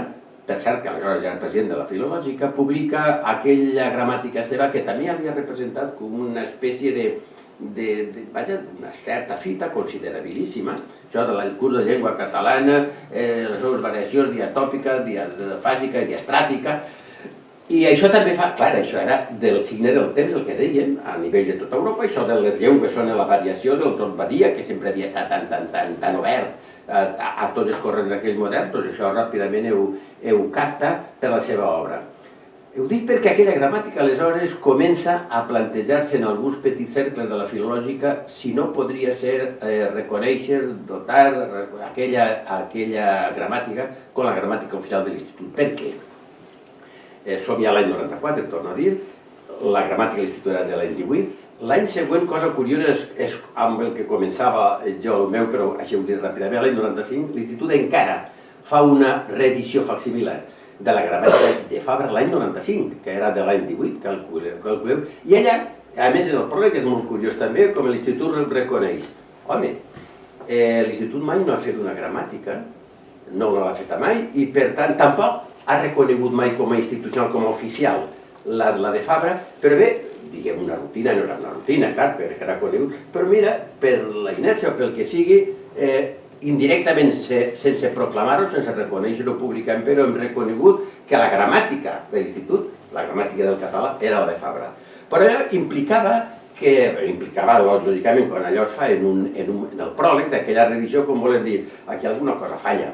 per cert que aleshores era el president de la Filològica, publica aquella gramàtica seva que també havia representat com una espècie una certa fita considerabilíssima, això del curs de llengua catalana, les seves variacions diatòpica, diafàsica i diastràtica, i això també fa, clar, això era del signe del temps, el que deien, a nivell de tota Europa, això de les llengües són la variació del doctor Badia, que sempre havia estat tan obert a tots els corrents d'aquell modern, doncs això ràpidament ho capta per la seva obra. Ho dic perquè aquella gramàtica aleshores comença a plantejar-se en alguns petits cercles de la filològica si no podria ser reconèixer, dotar aquella gramàtica com la gramàtica oficial de l'Institut. Per què? Som ja l'any 94, torno a dir, la gramàtica de l'Institut era de l'any 18. L'any següent, cosa curiosa, és amb el que començava jo el meu, però així ho diré ràpidament, l'any 95, l'Institut encara fa una reedició facsimilar de la gramàtica de Fabra l'any 95, que era de l'any 18, calculeu. I allà, a més en el pròleg, és molt curiós també, com l'Institut reconeix. Home, l'Institut mai no ha fet una gramàtica, no l'ha feta mai, i per tant tampoc ha reconegut mai com a institucional, com a oficial, la de Fabra, però bé, diguem una rutina, no era una rutina, clar, perquè era conegut, però mira, per la inèrcia o pel que sigui, indirectament, sense proclamar-ho, sense reconèixer-ho públicament, però hem reconegut que la gramàtica de l'Institut, la gramàtica del català, era la de Fabra. Però allò implicava, lògicament, quan allò es fa en el pròleg d'aquella reedició, com volen dir, aquí alguna cosa falla.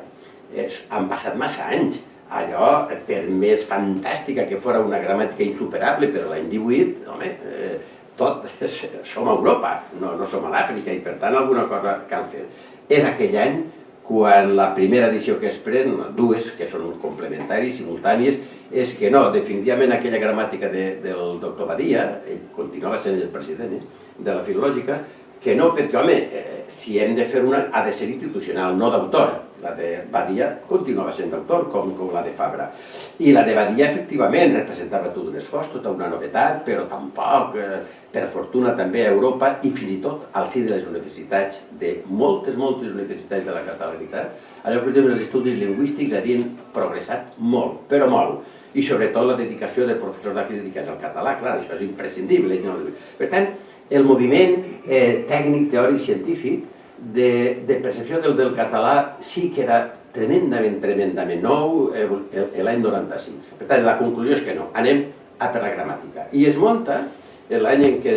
Han passat massa anys. Allò, per més fantàstica que fos una gramàtica insuperable, però l'any 18, home, tot som a Europa, no som a l'Àfrica, i per tant alguna cosa cal fer. És aquell any quan la primera edició que es pren, dues que són complementàries, simultànies, és que no, definitivament aquella gramàtica del doctor Badia, ell continuava sent el president de la Filològica, que no, perquè, home, si hem de fer una, ha de ser institucional, no d'autor. La de Badia continuava sent d'autor, com la de Fabra. I la de Badia, efectivament, representava tot un esforç, tota una novetat, però tampoc, per fortuna, també a Europa i fins i tot al si de les universitats, de moltes universitats de la catalanitat, allò que els estudis lingüístics havien progressat molt, però molt. I sobretot la dedicació de professors d'aquí dedicats al català, clar, això és imprescindible. Per tant, el moviment tècnic, teòric, científic, de percepció del català sí que era tremendament nou l'any 95. Per tant, la conclusió és que no, anem a per la gramàtica. I es munta l'any en què,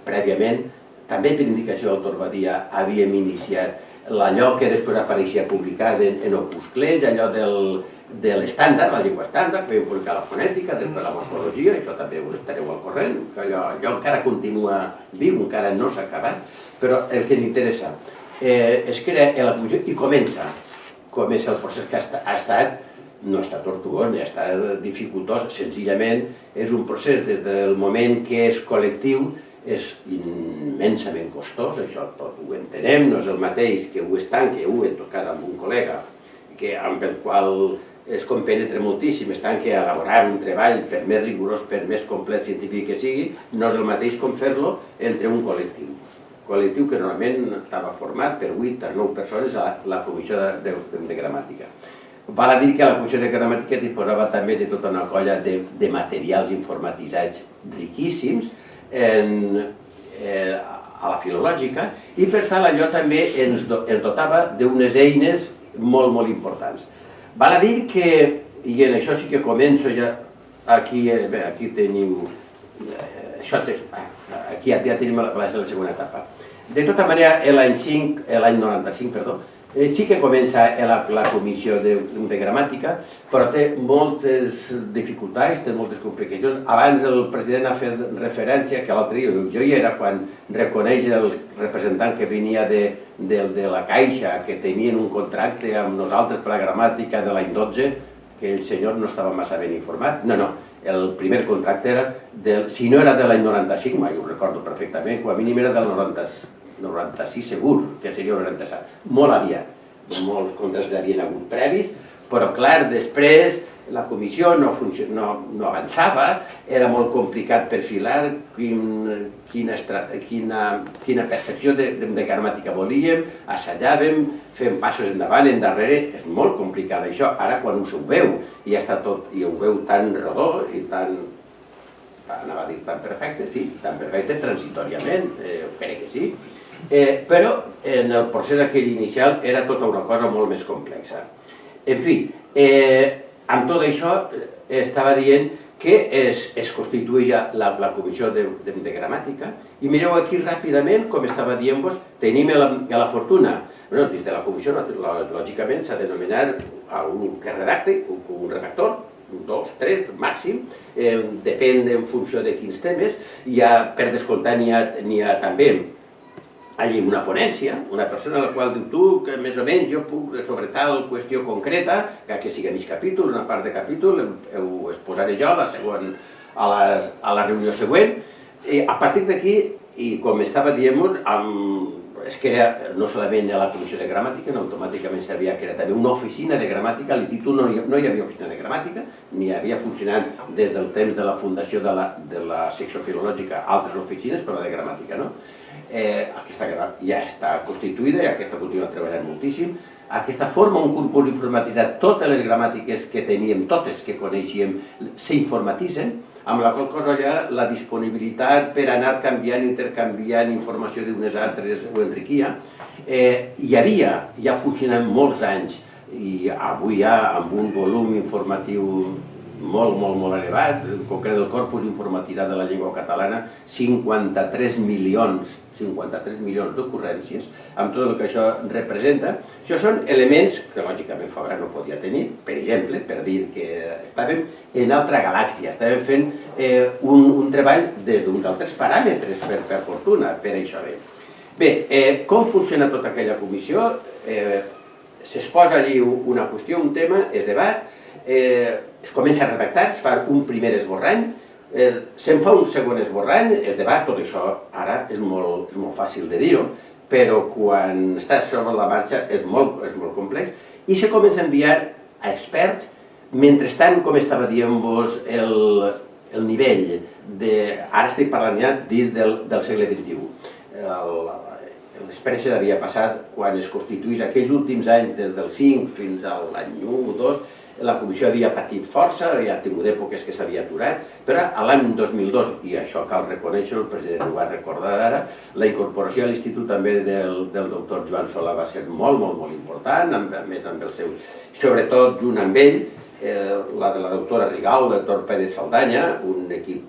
prèviament, també per indicació del doctor Badia, havíem iniciat allò que després apareixia publicat en opuscles, allò de l'estàndard, la llengua estàndard, que vam publicar la fonètica, després la morfologia, això també ho estareu al corrent, que allò encara continua viu, encara no s'ha acabat, però el que ens interessa és crear la comissió i comença el procés que ha estat, no ha estat tortuós ni ha estat dificultós, senzillament és un procés des del moment que és col·lectiu, és immensament costós, això tot ho entenem, no és el mateix que ho és tant, que ho he tocat amb un col·lega amb el qual es compenetra moltíssim, estan que elaborar un treball per més rigorós, per més complet científic que sigui, no és el mateix com fer-lo entre un col·lectiu. Col·lectiu que normalment estava format per 8 o 9 persones a la comissió de gramàtica. Val a dir que la comissió de gramàtica disposava també de tota una colla de materials informatitzats riquíssims a la filològica i per tant allò també ens dotava d'unes eines molt, molt importants. Val a dir que, i en això sí que començo ja, aquí teniu, aquí ja tenim la segona etapa. De tota manera, l'any 95, perdó, sí que comença la comissió de gramàtica, però té moltes dificultats, té moltes complicacions. Abans el president ha fet referència, que l'altre dia jo hi era quan reconeix el representant que venia de la Caixa, que tenien un contracte amb nosaltres per la gramàtica de l'any 12, que el senyor no estava massa ben informat. No, el primer contracte era, si no era de l'any 95, mai ho recordo perfectament, com a mínim era del 96 segur, que seria el 97, molt aviat. Molts contractes havien hagut previs, però clar, després la comissió no avançava, era molt complicat perfilar quina percepció de gramàtica volíem, assajàvem, fem passos endavant, endarrere, és molt complicat això. Ara quan us ho veu i ja està tot, i ho veu tan rodó i tan, anava a dir tan perfecte, sí, tan perfecte transitoriament, crec que sí, però en el procés aquell inicial era tota una cosa molt més complexa. En fi, amb tot això estava dient que es constitueix la comissió de gramàtica i mireu aquí ràpidament, com estava dient-vos, tenim la fortuna. Des de la comissió, lògicament, s'ha de nomenar un que redacte, un redactor, 2, 3, màxim, depèn en funció de quins temes. Per descomptar n'hi ha també allí una ponència, una persona a la qual diu tu que més o menys jo puc sobre tal qüestió concreta, que sigui mig capítol, una part de capítol, ho exposaré jo a la reunió següent. A partir d'aquí, i com estava dient-vos, es crea no solament a la comissió de gramàtica, automàticament s'havia creat també una oficina de gramàtica. A l'institut no hi havia oficina de gramàtica, ni havia funcionat des del temps de la fundació de la secció filològica altres oficines, però de gramàtica no. Aquesta ja està constituïda i aquesta continua treballant moltíssim. Aquesta forma un corpus informatitzat, totes les gramàtiques que teníem, totes que coneixíem, s'informatitzen, amb la qual cosa ja la disponibilitat per anar canviant, intercanviant informació d'unes altres ho enriquia. Hi havia, ja funcionant molts anys, i avui ja amb un volum informatiu molt elevat, en concret el corpus informatitzat de la llengua catalana, 53 milions d'ocurrències, amb tot el que això representa. Això són elements que lògicament Fabra no podia tenir, per exemple, per dir que estàvem en altra galàxia, estàvem fent un treball des d'uns altres paràmetres, per fortuna, per això bé. Bé, com funciona tota aquella comissió? S'exposa allí una qüestió, un tema, es debat, es comença a redactar, es fa un primer esborrany, se'n fa un segon esborrany, es debat, tot això ara és molt fàcil de dir-ho, però quan estàs sobre la marxa és molt complex, i se comença a enviar a experts, mentrestant, com estava dient-vos, el nivell ara estic parlant ja dins del segle XXI. L'experiència havia passat quan es constituís aquells últims anys, des del 5 fins a l'any 1 o 2, la comissió havia patit força, havia tingut èpoques que s'havia aturat, però a l'any 2002, i això cal reconèixer, el president ho va recordar ara, la incorporació a l'institut també del doctor Joan Solà va ser molt important, a més amb el seu, sobretot junt amb ell, la de la doctora Rigau, el doctor Pérez Saldanya, un equip,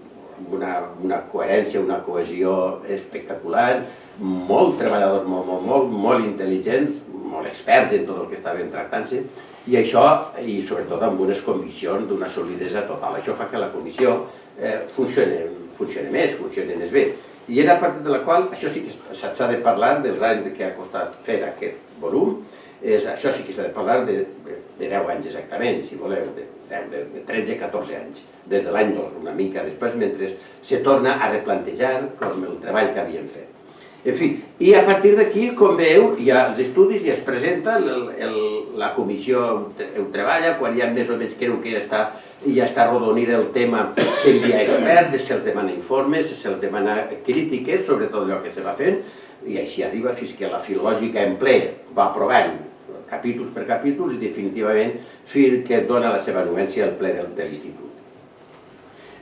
una coherència, una cohesió espectacular, molt treballadors, molt intel·ligents, molt experts en tot el que estaven tractant-se, i això, i sobretot amb unes conviccions d'una solidesa total. Això fa que la comissió funcioni més bé. I era a partir de la qual, això sí que s'ha de parlar dels anys que ha costat fer aquest volum, això sí que s'ha de parlar de 10 anys exactament, si voleu, de 13-14 anys, des de l'any 2, una mica després, mentre se torna a replantejar com el treball que havíem fet. En fi, i a partir d'aquí, com veieu, hi ha els estudis i es presenta, la comissió ho treballa, quan ja més o menys creu que ja està arrodonida el tema, s'envia experts, se'ls demana informes, se'ls demana crítiques sobre tot allò que se va fent, i així arriba fins que la filològica en ple va aprovant capítols per capítols i definitivament fins que dona la seva anuència al ple de l'Institut.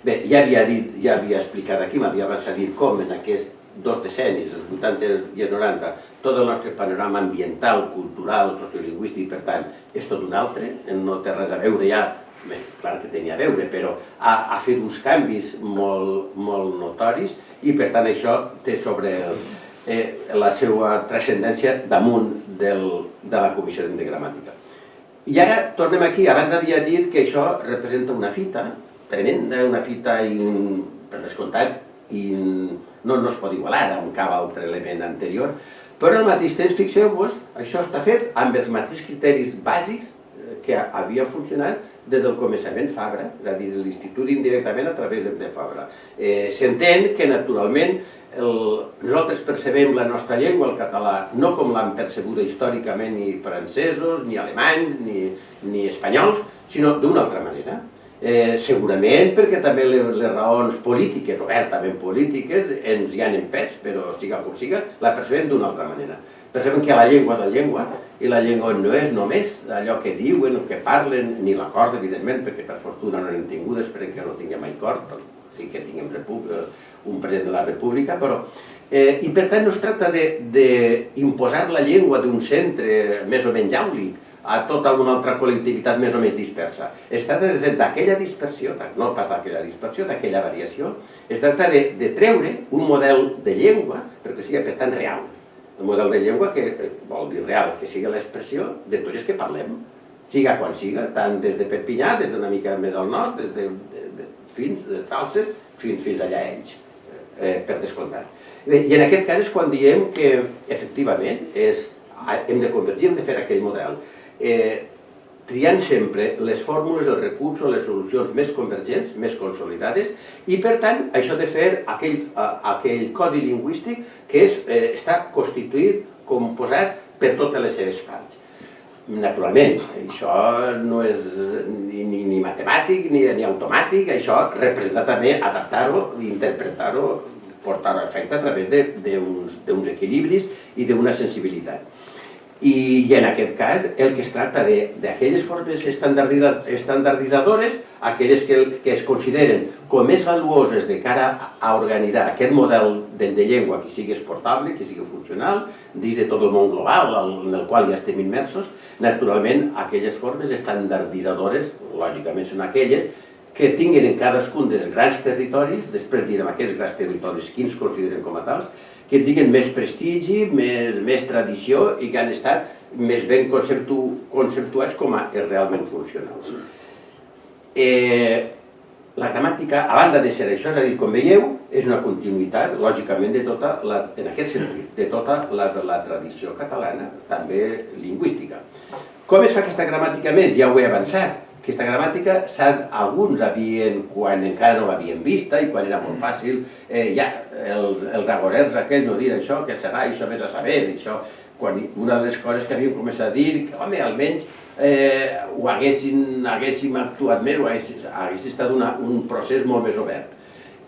Bé, ja havia explicat aquí, m'havia avançat a dir com en aquests 2 decennis, els 80 i els 90, tot el nostre panorama ambiental, cultural, sociolingüístic, per tant, és tot un altre, no té res a veure ja, bé, clar que tenia a veure, però ha fet uns canvis molt notoris i per tant això té sobre la seva transcendència damunt de la Comissió de Gramàtica. I ara tornem aquí, abans havia dit que això representa una fita tremenda, una fita, per descomptat, no es pot igualar amb cap altre element anterior, però al mateix temps, fixeu-vos, això està fet amb els mateixos criteris bàsics que havia funcionat des del començament Fabra, és a dir, l'Institut indirectament a través de Fabra. S'entén que, naturalment, nosaltres percebem la nostra llengua, el català, no com l'han percebuda històricament ni francesos, ni alemanys, ni espanyols, sinó d'una altra manera. Segurament perquè també les raons polítiques, obertament polítiques, ens hi han empès, però siga com siga, la percebem d'una altra manera. Percebem que la llengua és la llengua, i la llengua no és només allò que diuen o que parlen, ni l'acord, evidentment, perquè per fortuna no n'hem tingut, esperem que no tinguem mai acord, sí que tinguem un president de la República, però... I per tant no es tracta d'imposar la llengua d'un centre més o menys àulic a tota una altra col·lectivitat més o menys dispersa. Es tracta d'aquella dispersió, no pas d'aquella dispersió, d'aquella variació, es tracta de treure un model de llengua perquè sigui per tant real. Un model de llengua que vol dir real, que sigui l'expressió de tots els que parlem, siga quan siga, tant des de Perpinyà, des d'una mica més al nord, fins de Falses, fins allà a Elx, per descomptat. I en aquest cas és quan diem que efectivament hem de convergir, hem de fer aquell model, triant sempre les fórmules, els recursos, les solucions més convergents, més consolidades, i per tant això de fer aquell codi lingüístic que està constituït, composat per totes les seves parts. Naturalment, això no és ni matemàtic ni automàtic, això representa també adaptar-ho, interpretar-ho, portar-ho a efecte a través d'uns equilibris i d'una sensibilitat. I en aquest cas el que es tracta d'aquelles formes estandarditzadores, aquelles que es consideren com més valuoses de cara a organitzar aquest model de llengua que sigui exportable, que sigui funcional, dins de tot el món global en el qual ja estem immersos. Naturalment, aquelles formes estandarditzadores, lògicament, són aquelles que tinguin en cadascun dels grans territoris, després direm aquests grans territoris, quins consideren com a tals, que tinguin més prestigi, més tradició i que han estat més ben conceptuats com a realment funcionals. La gramàtica, a banda de ser això, és a dir, com veieu, és una continuïtat, lògicament, en aquest sentit, de tota la tradició catalana, també lingüística. Com es fa aquesta gramàtica més? Ja ho he avançat. Aquesta gramàtica, alguns quan encara no l'havien vista i quan era molt fàcil, ja els agorers aquells no dir això, que serà, això vés a saber, això, quan una de les coses que havíem començat a dir, que home, almenys ho haguéssim actuat més, o hagués estat un procés molt més obert.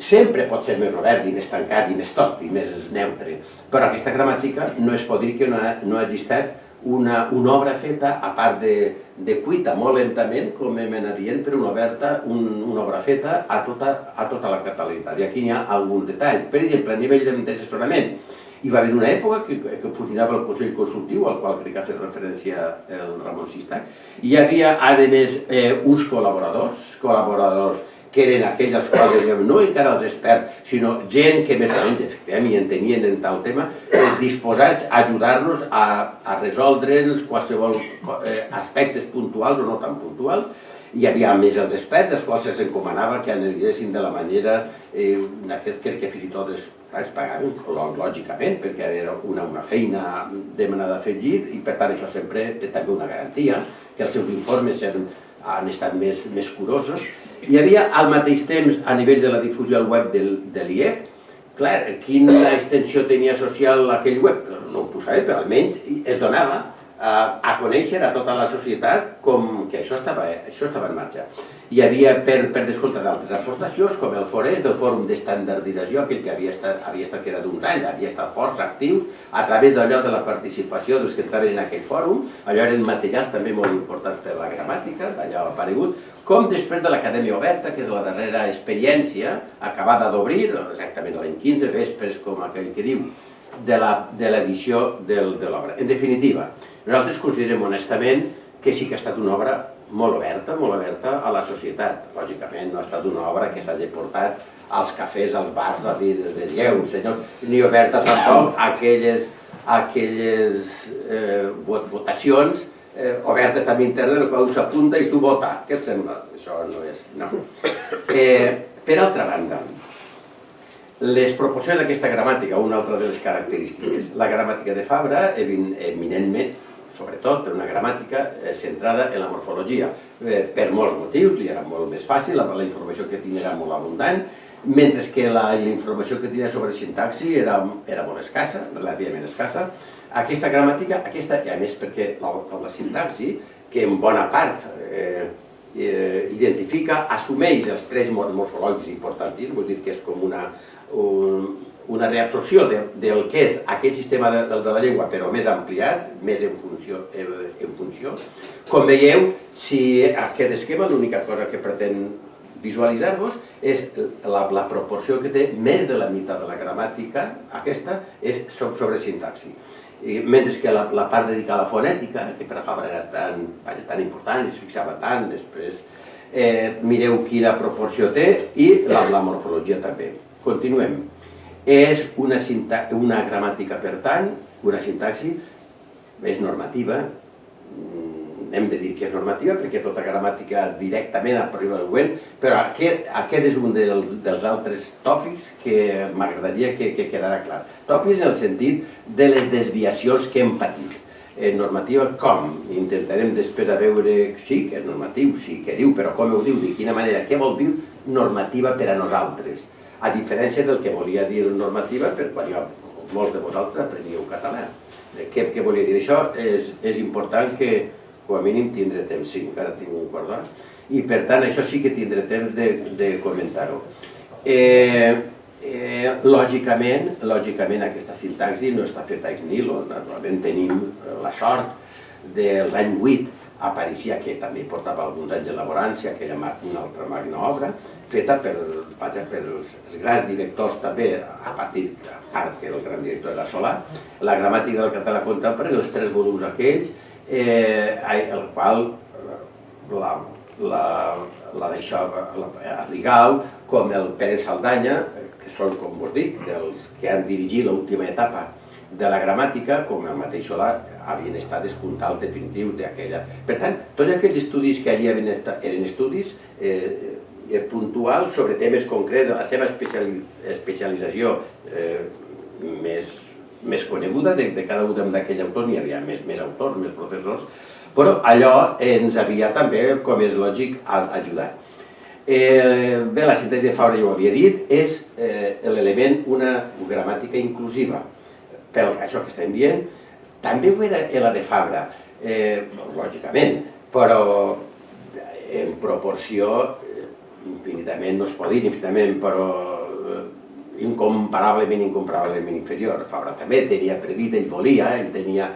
Sempre pot ser més obert i més tancat i més tot i més neutre, però aquesta gramàtica no es pot dir que no hagi estat una obra feta, a part de cuita molt lentament, com hem anat dient, per una obra feta a tota la catalanitat. I aquí hi ha algun detall. Per exemple, a nivell d'assessorament, hi va haver una època que funcionava el Consell Consultiu, al qual crec que ha fet referència el Ramon Sistac, i hi havia, a més, uns col·laboradors que eren aquells als quals dèiem, no encara els experts, sinó gent que més o menys efectivament hi entenien en tal tema, disposats a ajudar-nos a resoldre'ns qualsevol aspectes puntuals o no tan puntuals. Hi havia més els experts, als quals se'ls encomanava que analitzessin de la manera, en aquest crec que fins i tot es pagaven, lògicament, perquè era una feina demanada a fer llit, i per tant això sempre té també una garantia, que els seus informes han estat més curosos. Hi havia al mateix temps, a nivell de la difusió al web de l'IEC, Clar, quina extensió tenia social aquell web? No ho posava, però almenys es donava a conèixer a tota la societat com que això estava en marxa. Hi havia, per descomptat, d'altres aportacions, com el FORES, del Fòrum d'Estandardització, aquell que havia estat que era d'uns anys, havia estat força actius, a través d'allò de la participació dels que entraven en aquell fòrum. Allò eren materials també molt importants per la gramàtica, d'allò ha aparegut, com després de l'Acadèmia Oberta, que és la darrera experiència acabada d'obrir, exactament l'any 15, vespres, com aquell que diu, de l'edició de l'obra. En definitiva, nosaltres considerem honestament que sí que ha estat una obra molt oberta a la societat. Lògicament, no ha estat una obra que s'hagi portat als cafès, als bars, a dir, veieu, senyors, ni oberta tampoc a aquelles votacions obertes també internes, en el qual s'apunta i tu vota. Què et sembla? Això no és... no. Per altra banda, les proporcions d'aquesta gramàtica, una altra de les característiques, la gramàtica de Fabra, eminentment, sobretot per una gramàtica centrada en la morfologia. Per molts motius, li era molt més fàcil, la informació que tenia era molt abundant, mentre que la informació que tenia sobre sintaxi era molt escassa, relativament escassa. Aquesta gramàtica, i a més perquè la sintaxi, que en bona part identifica, assumeix els trets morfològics importants, vull dir que és com una reabsorció del que és aquest sistema de la llengua, però més ampliat, més en funció. Com veieu, si aquest esquema, l'única cosa que pretén visualitzar-vos és la proporció que té més de la meitat de la gramàtica, aquesta, és sobre sintaxi. Mentre que la part dedicada a la fonètica, que per a Fabra era tan important, es fixava tant, després mireu quina proporció té, i la morfologia també. Continuem. És una gramàtica, per tant, una sintaxi, és normativa, hem de dir que és normativa perquè tota gramàtica directament arriba al següent, però aquest és un dels altres tòpics que m'agradaria que quedara clar. Tòpics en el sentit de les desviacions que hem patit. Normativa com? Intentarem després a veure, sí que és normatiu, sí que diu, però com ho diu, de quina manera, què vol dir normativa per a nosaltres? A diferència del que volia dir normativa per quan molts de vosaltres apreníeu català. Què volia dir això? És important que, com a mínim, tindré temps, sí, encara tinc un quart d'hora, i per tant això sí que tindré temps de comentar-ho. Lògicament aquesta sintaxi no està feta ex nihilo, normalment tenim la sort de l'any 8, apareixia, que també portava alguns anys elaborant-se, una altra magna obra, feta pels grans directors també, a part que el gran director era Solà, la gramàtica del català contemporani, els 3 volums aquells, el qual la Rigau, com el Pérez Saldanya, que són, com vos dic, dels que han dirigit l'última etapa de la gramàtica, com el mateix Solà, havien estat despuntals definitius d'aquella. Per tant, tots aquells estudis que allà eren estudis puntuals sobre temes concrets, de la seva especialització més coneguda de cada un d'aquell autor, n'hi havia més autors, més professors, però allò ens havia també, com és lògic, ajudat. Bé, la síntesi de Fabra, ja ho havia dit, és l'element una gramàtica inclusiva. Per això que estem dient, també ho era la de Fabra, lògicament, però en proporció infinitament, no es pot dir infinitament, però incomparablement inferior. Fabra també tenia previst, ell volia, ell tenia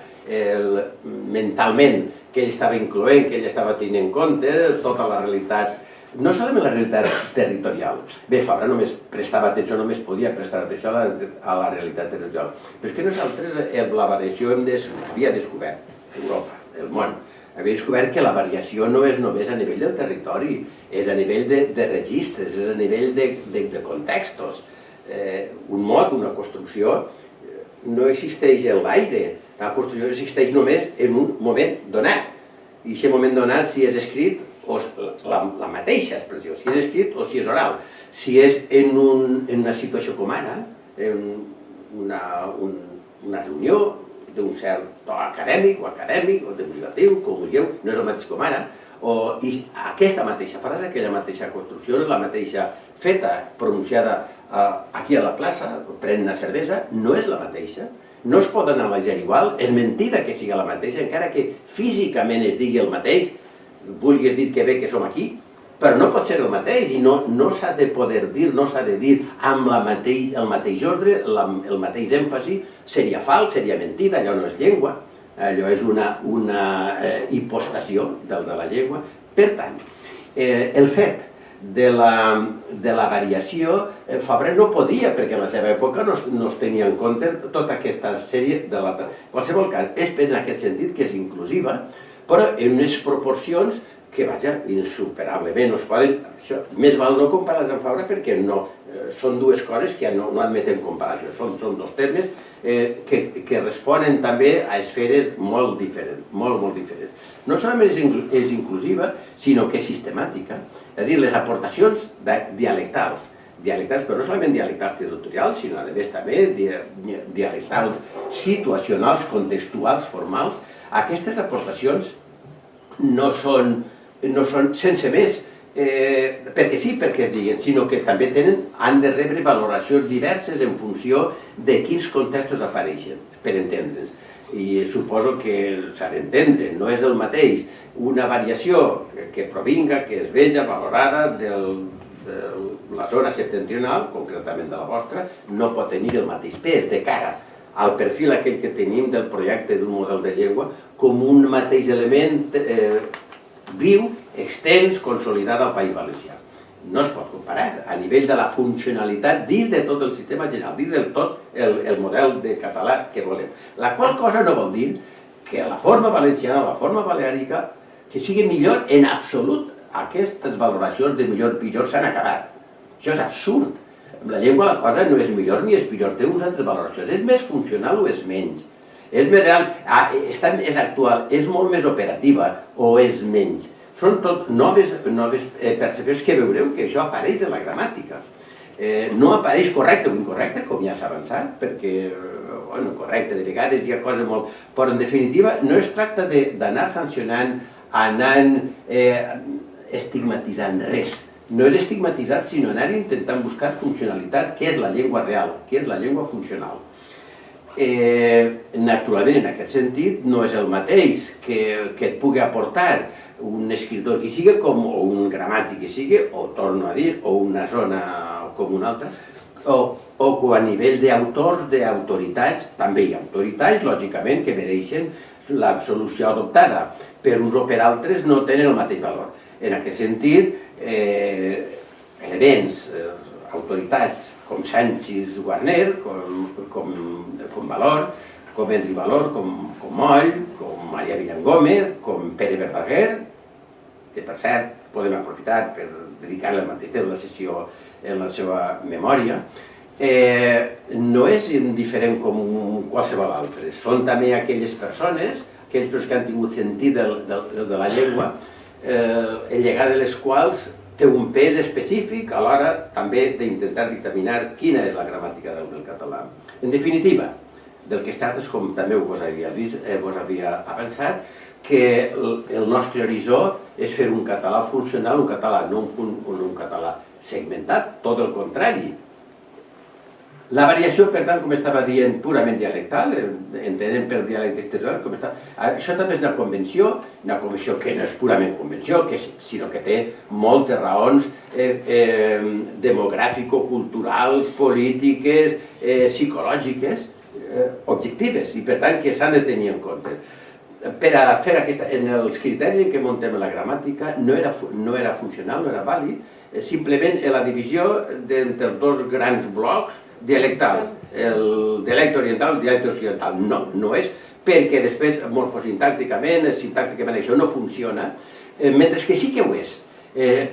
mentalment que ell estava incloent, que ell estava tenint en compte tota la realitat, no solament la realitat territorial. Bé, Fabra només prestava atenció, només podia prestar atenció a la realitat territorial. Però és que nosaltres, la variació havia descobert, Europa, el món, havia descobert que la variació no és només a nivell del territori, és a nivell de registres, és a nivell de contextos. Un mot, una construcció, no existeix en l'aire, la construcció existeix només en un moment donat. I aquest moment donat, si és escrit, o la mateixa expressió, si és escrit o si és oral. Si és en una situació com ara, en una reunió d'un cert to acadèmic o divulgatiu, com vulgueu, no és el mateix com ara, i aquesta mateixa frase, aquella mateixa construcció, és la mateixa feta, pronunciada aquí a la plaça, prenen una cervesa, no és la mateixa, no es poden analitzar igual, és mentida que sigui la mateixa, encara que físicament es digui el mateix, vulguis dir que bé que som aquí, però no pot ser el mateix i no s'ha de poder dir, no s'ha de dir amb el mateix ordre, el mateix èmfasi, seria fals, seria mentida, allò no és llengua, allò és una hipostació de la llengua. Per tant, el fet de la variació, Fabra no podia, perquè en la seva època no es tenia en compte tota aquesta sèrie de la... En qualsevol cas, és en aquest sentit que és inclusiva, però en unes proporcions que, vaja, insuperablement no es poden... Això, més val no comparar-les amb Fabra perquè no, són dues coses que no admeten comparació, són dos termes que responen també a esferes molt diferents, molt diferents. No solament és inclusiva, sinó que és sistemàtica, és a dir, les aportacions dialectals, però no solament dialectals territorials, sinó a més també dialectals situacionals, contextuals, formals. Aquestes aportacions no són sense més, perquè sí, perquè es diguen, sinó que també han de rebre valoracions diverses en funció de quins contextos apareixen, per entendre'ns. I suposo que s'ha d'entendre, no és el mateix una variació que provinga, que es veja valorada de la zona septentrional, concretament de la vostra, no pot tenir el mateix pes de cara al perfil aquell que tenim del projecte d'un model de llengua com un mateix element viu, extens, consolidat al País Valencià. No es pot comparar a nivell de la funcionalitat dins de tot el sistema general, dins de tot el model de català que volem. La qual cosa no vol dir que la forma valenciana o la forma baleàrica que sigui millor en absolut. Aquestes valoracions de millor i pitjor s'han acabat. Això és absurd. Amb la llengua la cosa no és millor ni és pitjor, té unes altres valoracions. És més funcional o és menys? És més real, és actual, és molt més operativa o és menys? Són tot noves percepcions que veureu que això apareix en la gramàtica. No apareix correcte o incorrecte, com ja s'ha avançat, perquè, bueno, correcte, de vegades hi ha coses molt... Però, en definitiva, no es tracta d'anar sancionant, anant estigmatitzant res. No és estigmatitzar, sinó anar intentant buscar funcionalitat, què és la llengua real, què és la llengua funcional. Naturalment, en aquest sentit, no és el mateix que et pugui aportar un escriptor que sigui, o un gramàtic que sigui, o torno a dir, o una zona com una altra, o que a nivell d'autors, d'autoritats, també hi ha autoritats, lògicament, que mereixen l'absolució adoptada. Per uns o per altres no tenen el mateix valor. En aquest sentit, elements, autoritats com Sánchez Guarner, com Valor, com Henry Valor, com Moll, com Maria Villangómez, com Pere Verdaguer, que per cert podem aprofitar per dedicar-li el mateix temps de la sessió en la seva memòria, no és indiferent com qualsevol altre. Són també aquelles persones que han tingut sentit de la llengua, el llegat de les quals té un pes específic a l'hora també d'intentar dictaminar quina és la gramàtica del català. En definitiva, del que es tracta és, com també vos havia avançat, que el nostre horitzó és fer un català funcional, un català, no un català segmentat, tot el contrari. La variació, per tant, com estava dient, purament dialectal, entenem per dialecte exterior, això també és una convenció que no és purament convenció, sinó que té moltes raons demogràfico-culturals, polítiques, psicològiques, objectives, i per tant que s'han de tenir en compte. Per a fer en els criteris en què montem la gramàtica no era funcional, no era vàlid, simplement la divisió entre els dos grans blocs dialectals, el dialecte oriental i el dialecte occidental. No és, perquè després morfosintàcticament, sintàcticament això no funciona, mentre que sí que ho és,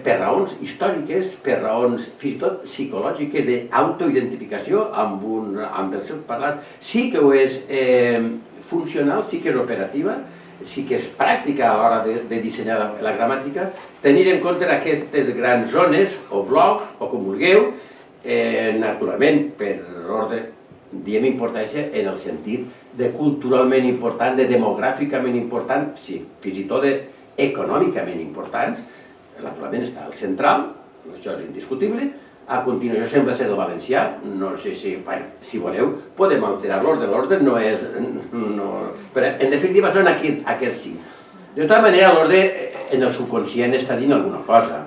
per raons històriques, per raons fins i tot psicològiques d'autoidentificació amb els seus parlants, sí que ho és funcional, sí que és operativa, sí que és pràctica a l'hora de dissenyar la gramàtica, tenir en compte aquestes grans zones o blocs, o com vulgueu, naturalment per ordre, diem importància en el sentit de culturalment important, de demogràficament important, fins i tot econòmicament importants. Naturalment està al central, això és indiscutible, A continuació sembla ser el valencià, no sé si, bueno, si voleu, podem alterar l'ordre, l'ordre no és... Però en definitiva són aquests 5. De tota manera, l'ordre en el subconscient està dint alguna cosa,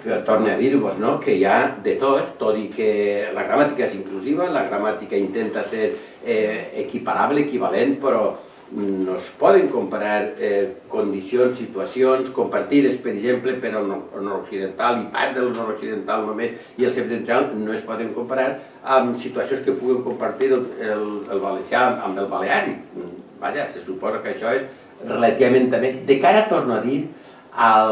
que torno a dir-vos, no?, que hi ha de tot i que la gramàtica és inclusiva, la gramàtica intenta ser equiparable, equivalent, però no es poden comparar condicions, situacions compartides, per exemple, per al nord-occidental i part del nord-occidental només i el septentrional no es poden comparar amb situacions que puguen compartir el valencià amb el baleàric. Vaja, se suposa que això és relativament també, de cara, torno a dir, a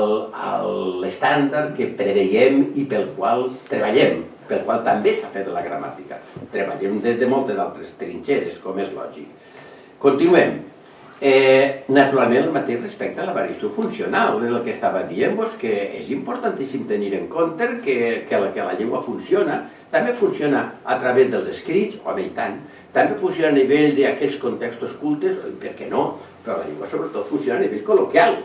l'estàndard que preveiem i pel qual treballem, pel qual també s'ha fet la gramàtica. Treballem des de moltes altres trinxeres, com és lògic. Continuem. Naturalment, el mateix respecte a la variació funcional, el que estava dient-vos, que és importantíssim tenir en compte que la llengua funciona, també funciona a través dels escrits, home i tant, també funciona a nivell d'aquells contextos cultes, per què no? Però la llengua sobretot funciona a nivell col·loquial.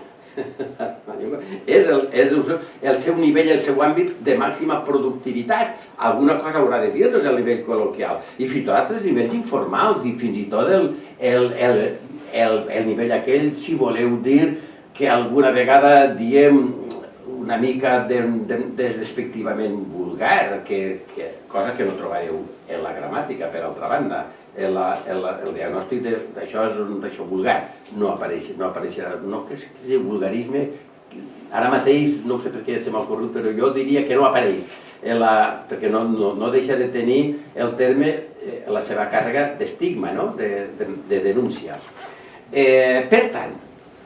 És el seu nivell, el seu àmbit de màxima productivitat. Alguna cosa haurà de dir-nos al nivell col·loquial. I fins i tot altres nivells informals i fins i tot el nivell aquell, si voleu dir, que alguna vegada diem una mica despectivament vulgar, cosa que no trobareu en la gramàtica, per altra banda. El diagnòstic d'això és d'això vulgar, no apareixerà, no que sigui vulgarisme, ara mateix no sé per què se m'ha ocorregut, però jo diria que no apareix, perquè no deixa de tenir el terme la seva càrrega d'estigma, de denúncia. Per tant,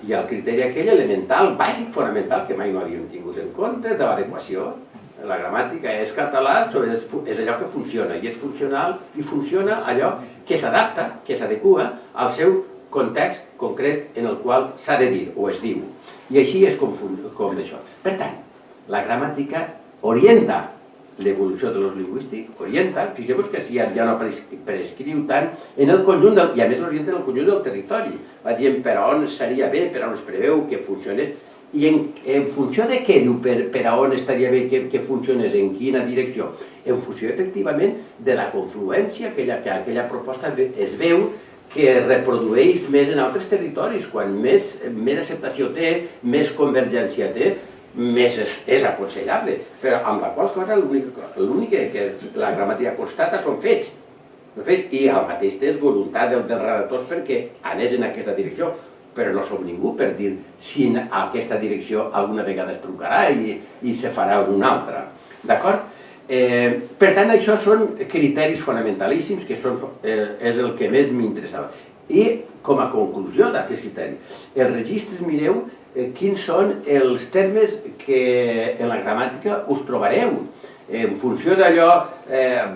hi ha el criteri aquell elemental, bàsic, fonamental, que mai no havíem tingut en compte, de l'adequació. La gramàtica és català, és allò que funciona, i és funcional, i funciona allò que s'adapta, que s'adequa al seu context concret en el qual s'ha de dir, o es diu. I així és com d'això. Per tant, la gramàtica orienta l'evolució de l'ús lingüístic, orienta, fixeu-vos que ja no prescriu tant en el conjunt, i a més l'orienta en el conjunt del territori. Va dient per on seria bé, per on es preveu que funcionés, i en funció de què diu, per a on estaria bé que funcionés, en quina direcció? En funció, efectivament, de la confluència que aquella proposta es veu que reprodueix més en altres territoris. Quan més acceptació té, més convergència té, més és aconsellable. Però amb la qual cosa l'únic que la gramàtica constata són fets. I al mateix temps voluntat dels redactors perquè anés en aquesta direcció. Però no som ningú per dir si aquesta direcció alguna vegada es truncarà i se farà una altra. D'acord? Per tant, això són criteris fonamentalíssims, que és el que més m'interessava. I com a conclusió d'aquests criteris, els registres, mireu quins són els termes que en la gramàtica us trobareu. En funció d'allò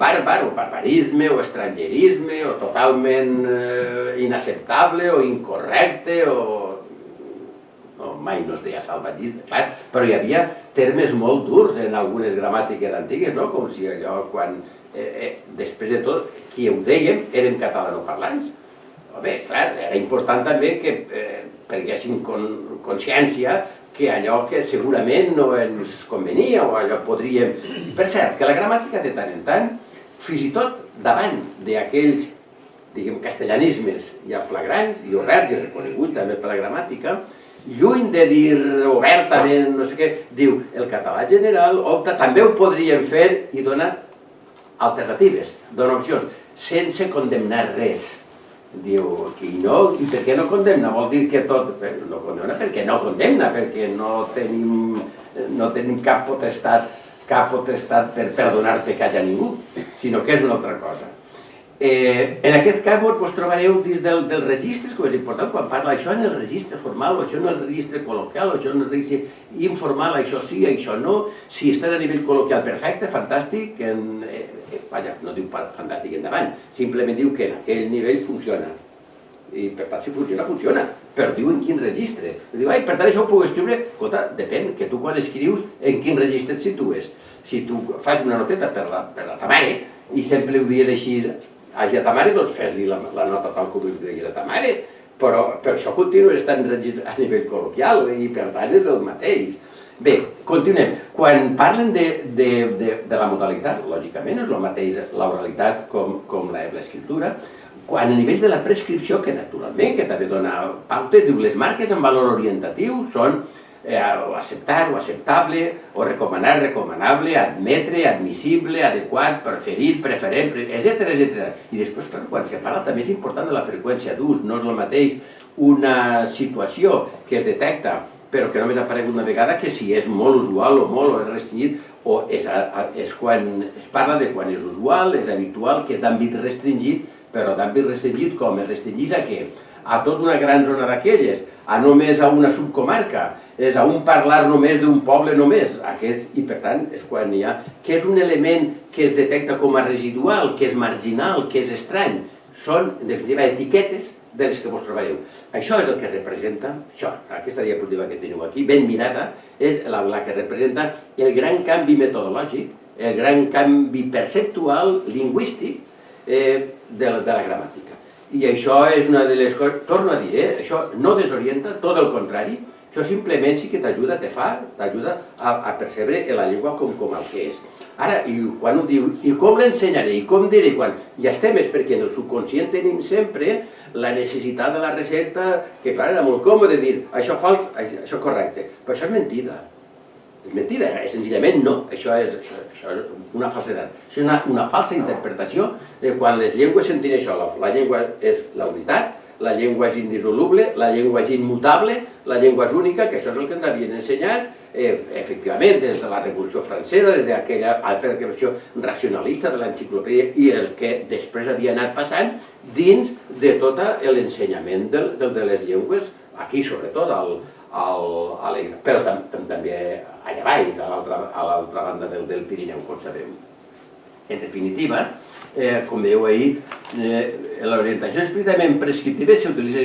bàrbar o barbarisme o estrangerisme o totalment inacceptable o incorrecte o mai no es deia salvatgisme, clar, però hi havia termes molt durs en algunes gramàtiques antigues, com si allò quan després de tot qui ho dèiem érem catalanoparlants. Bé, clar, era important també que prenguéssim consciència que allò que segurament no ens convenia o allò podríem... Per cert, que la gramàtica de tant en tant, fins i tot davant d'aquells, diguem, castellanismes ja flagrants i oberts i reconeguts també per la gramàtica, lluny de dir obertament no sé què, diu, el català general opta, també ho podríem fer i dona alternatives, dona opcions, sense condemnar res. Diu, i per què no condemna? Vol dir que tot... No condemna perquè no condemna, perquè no tenim cap potestat per perdonar pecats a ningú, sinó que és una altra cosa. En aquest cas vos trobareu dins dels registres, com és important, quan parla això en el registre formal, o això en el registre col·loquial, o això en el registre informal, això sí, això no, si està a nivell col·loquial perfecte, fantàstic, vaja, no diu fantàstic endavant, simplement diu que en aquell nivell funciona. I per tant, si funciona, funciona, però diu en quin registre. Diu, per tant, això ho puc escriure, escolta, depèn, que tu quan escrius en quin registre et situes. Si tu fas una noteta per la ta mare i sempre ho dius així a ta mare, doncs fes-li la nota tal com ho dius a ta mare, però per això continua estant a nivell col·loquial i per tant és el mateix. Bé, continuem. Quan parlen de la modalitat, lògicament és el mateix l'oralitat com l'escriptura, quan a nivell de la prescripció, que naturalment, que també dona pauta, diu les marques en valor orientatiu són o acceptar, o acceptable, o recomanar, recomanable, admetre, admissible, adequat, preferir, preferent, etc. I després, clar, quan se parla també és important de la freqüència d'ús, no és el mateix una situació que es detecta però que només ha aparegut una vegada, que si és molt usual o molt restringit, o és quan es parla de quan és usual, és habitual, que és d'àmbit restringit, però d'àmbit restringit com? Es restringís a què? A tota una gran zona d'aquelles, a només a una subcomarca, és a un parlar només d'un poble només, i per tant és quan hi ha, que és un element que es detecta com a residual, que és marginal, que és estrany, són, en definitiva, etiquetes de les que vos troballeu. Això és el que representa, aquesta diapositiva que teniu aquí, ben mirada, és la que representa el gran canvi metodològic, el gran canvi perceptual, lingüístic, de la gramàtica. I això és una de les coses, torno a dir, això no desorienta, tot el contrari, això simplement sí que t'ajuda, t'ajuda a percebre la llengua com el que és. Ara, quan ho diu, i com l'ensenyaré, i com diré, quan ja estem, és perquè en el subconscient tenim sempre la necessitat de la recepta, que clar, era molt còmode dir, això fals, això correcte, però això és mentida. És mentida, senzillament no, això és una falsedat. Això és una falsa interpretació de quan les llengües sentin això, la llengua és la unitat, la llengua és indissoluble, la llengua és immutable, la llengua és única, que això és el que ens havien ensenyat, efectivament, des de la Revolució Francesa, des d'aquella versió racionalista de l'enciclopèdia i el que després havia anat passant dins de tot l'ensenyament de les llengües, aquí sobretot, però també allà baix, a l'altra banda del Pirineu, com sabeu. En definitiva, com veieu ahir, l'orientació estrictament prescriptiva s'utilitza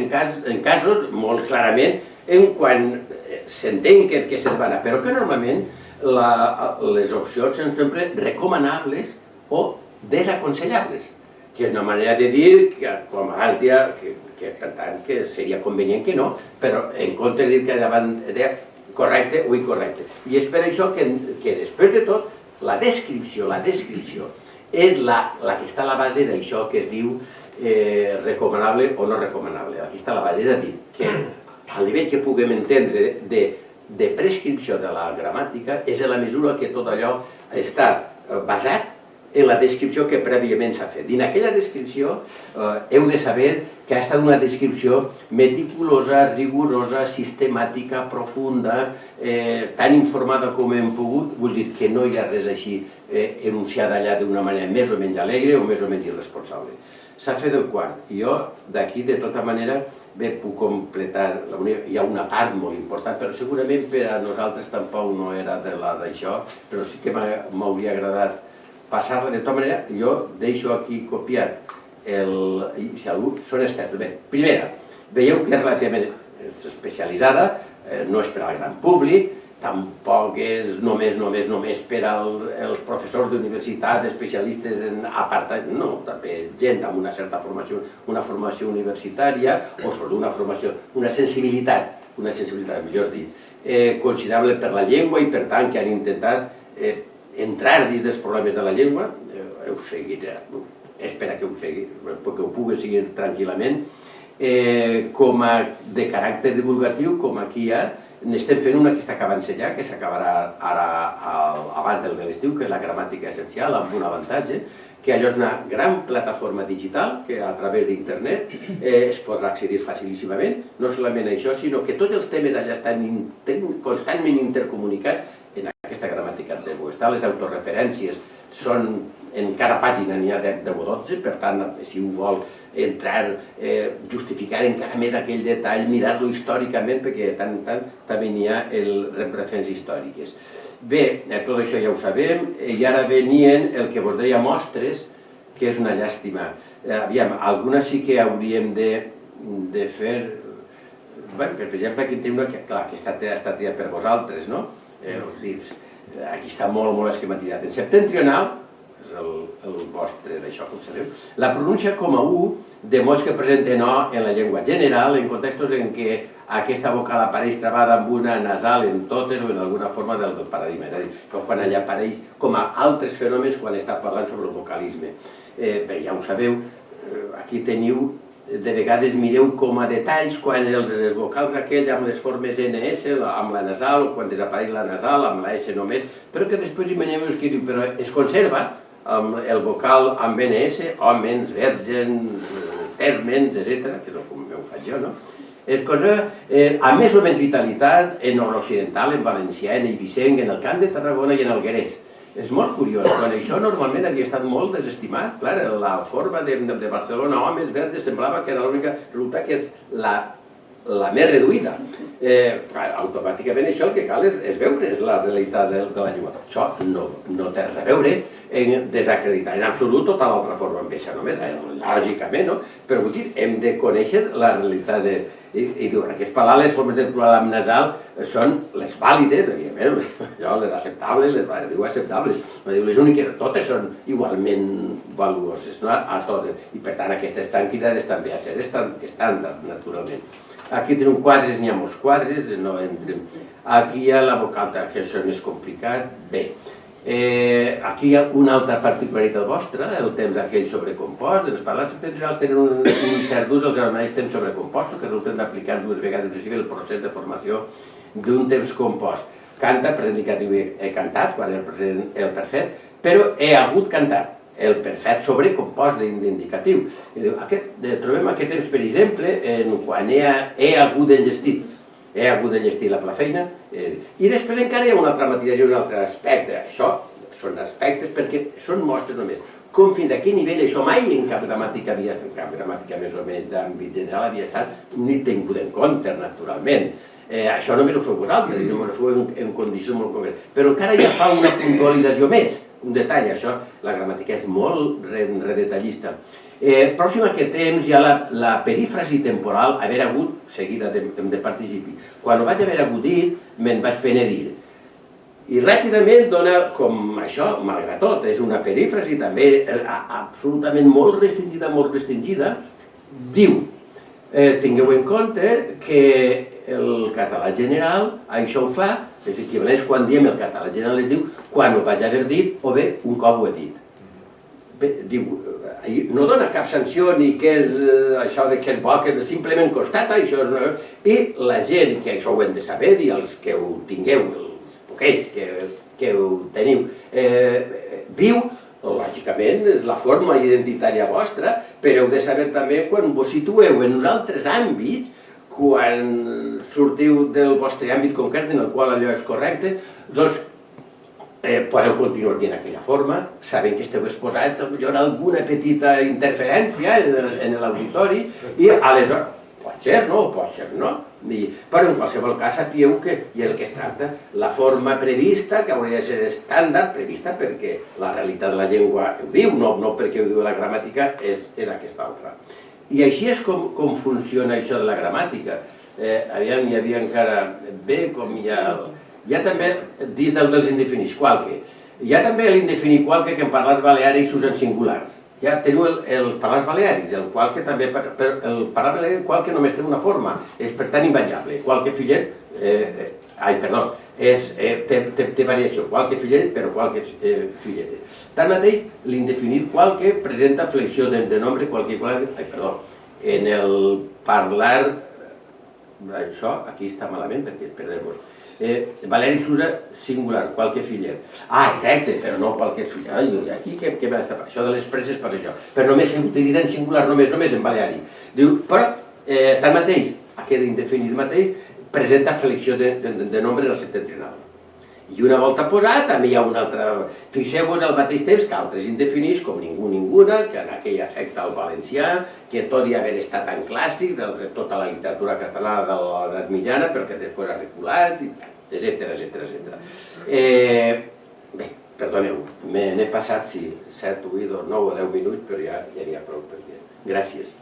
en casos molt clarament en quan s'entén que se demana, però que normalment les opcions són sempre recomanables o desaconsellables, que és una manera de dir que, com abans deia, que per tant que seria convenient que no, però en compte de dir que davant de correcte o incorrecte. I és per això que després de tot, la descripció és la que està a la base d'això que es diu recomanable o no recomanable. Aquí està la base, és a dir, que al nivell que puguem entendre de prescripció de la gramàtica és a la mesura que tot allò està basat en la descripció que prèviament s'ha fet. I en aquella descripció heu de saber que ha estat una descripció meticulosa, rigorosa, sistemàtica, profunda, tan informada com hem pogut, vull dir que no hi ha res així enunciada allà d'una manera més o menys alegre o més o menys irresponsable. S'ha fet el quart, i jo d'aquí de tota manera puc completar, hi ha una part molt important, però segurament per a nosaltres tampoc no era d'això, però sí que m'hauria agradat passar-la de tota manera. Jo deixo aquí copiat, si algú són externs. Bé, primera, veieu que és relativament especialitzada, no és per al gran públic, tampoc és només per als professors d'universitat, especialistes en apartat, no, també gent amb una certa formació, una formació universitària, o sobre una formació, una sensibilitat, millor dit, considerable per la llengua i per tant que han intentat entrar dins dels problemes de la llengua, ho seguiré, espera que ho pugui seguir tranquil·lament, com a de caràcter divulgatiu, com aquí hi ha, n'estem fent una que està acabant ja, que s'acabarà ara abans de l'estiu, que és la gramàtica essencial, amb un avantatge, que allò és una gran plataforma digital que a través d'internet es podrà accedir facilíssimament. No solament això, sinó que tots els temes allà estan constantment intercomunicats en aquesta gramàtica de Bo. Les autorreferències són, en cada pàgina n'hi ha 10 o 12, per tant, si un vol entrar, justificar encara més aquell detall, mirar-lo històricament, perquè tant també n'hi ha referències històriques. Bé, tot això ja ho sabem, i ara venien el que vos deia mostres, que és una llàstima. Aviam, algunes sí que hauríem de fer... Per exemple, aquí tenim una que està triada per vosaltres, no? Aquí està molt esquematitzat. En septentrional, és el vostre d'això, com sabeu, la pronuncia com a U demostra que presenta no en la llengua general en contextos en què aquesta vocal apareix travada amb una nasal en totes o en alguna forma del paradigma. És a dir, quan allà apareix com a altres fenòmens quan està parlant sobre el vocalisme. Bé, ja ho sabeu, aquí teniu, de vegades mireu com a detalls quan els vocals aquells amb les formes NS, amb la nasal, o quan desapareix la nasal, amb la S només, però que després imagineu-vos que diu, però es conserva el vocal amb NS, hòmens, vergens, tèrmens, etc., que és el que ho faig jo, no? Es conserva amb més o menys vitalitat en l'occidental, en valencià, en eivissenc, en el Camp de Tarragona i en Alguerès. És molt curiós, quan això normalment havia estat molt desestimat. Clar, la forma de Barcelona, homes, verdes, semblava que era l'única, resulta que és la més reduïda. Automàticament això el que cal és veure, és la realitat de la llengua. Això no té res a veure en desacreditar en absolut tota l'altra forma amb això només, lògicament, no? Però vull dir, hem de conèixer la realitat i diuen, aquestes paraules, les formes del plural amb nasal, són les vàlides, les acceptables, diu acceptables, les úniques, totes són igualment valuoses, a totes, i per tant aquestes estan cridades també a ser estàndard, naturalment. Aquí tenim quadres, n'hi ha molts quadres, no entrem. Aquí hi ha la vocal, que això és més complicat. Bé, aquí hi ha una altra particularitat vostra, el temps aquell sobrecompost. Els parlats septentrionals tenen un cert ús els anomenats temps sobrecompostos, que resulten d'aplicar dues vegades el procés de formació d'un temps compost. Canta, per indicatiu he cantat, quan el present el perfet, però he hagut cantat. El perfet sobrecompost d'indicatiu. Trobem aquest temps, per exemple, quan he hagut enllestit. He hagut d'enllestir la feina. I després encara hi ha una altra matisació, un altre aspecte. Això són aspectes perquè són mostres només. Com fins a quin nivell això mai en cap gramàtica més o menys d'àmbit general havia estat ni tingut en compte, naturalment. Això només ho feu vosaltres, i només ho feu en condicions molt concretes. Però encara ja fa una puntualització més, un detall, això, la gramàtica és molt redetallista. Pròxim a aquest temps hi ha la perífrasi temporal, haver hagut, seguida de participi. Quan ho vaig haver hagut dit, me'n vaig penedir. I ràpidament dona com això, malgrat tot, és una perífrasi també absolutament molt restringida, diu, tingueu en compte que el català general això ho fa, és equivalent quan diem el català general es diu quan ho vaig haver dit o bé un cop ho he dit. Diu, no dona cap sanció ni què és això de que és bo, que simplement constata això. I la gent que això ho hem de saber i els que ho tingueu, els poquets que ho teniu, diu, lògicament és la forma identitària vostra, però heu de saber també quan vos situeu en uns altres àmbits, quan sortiu del vostre àmbit concret en el qual allò és correcte, doncs podeu continuar dient aquella forma, sabent que esteu exposats a alguna petita interferència en l'auditori, i aleshores, pot ser no, pot ser no, però en qualsevol cas sapigueu que hi ha el que es tracta, la forma prevista, que hauria de ser estàndard, prevista perquè la realitat de la llengua ho diu, no perquè ho diu la gramàtica, és aquesta altra. I així és com funciona això de la gramàtica. Aviam, hi havia encara bé, com hi ha... Hi ha també, dins dels indefinits, qualque. Hi ha també l'indefinit qualque que en parlats baleàrics s'usen singulars. Ja teniu el parlats baleàrics, el qualque també... El parlat baleàric qualque només té una forma, és per tant invariable. Qualque fillet... té variació. Qualque fillet, però qualque fillet. Tanmateix, l'indefinit qualque presenta flexió de nombre en el parlar... Això, aquí està malament perquè perdem-vos. Valeri s'usa singular, qualque fillet. Exacte, però no qualque fillet. Aquí què va estar? Això de les preses per això. Però només s'utilitza en singular, només en baleari. Diu, però, tanmateix, aquest indefinit mateix presenta flexió de nombre en el septentrional. I una volta posat, també hi ha una altra... Fixeu-vos al mateix temps que altres indefinits, com ningú, ninguna, que en aquell afecta al valencià, que tot i haver estat tan clàssic, de tota la literatura catalana de l'edat mitjana, però que després ha reculat, etc. Bé, perdoneu, n'he passat 7, 8, 9 o 10 minuts, però ja n'hi ha prou. Gràcies.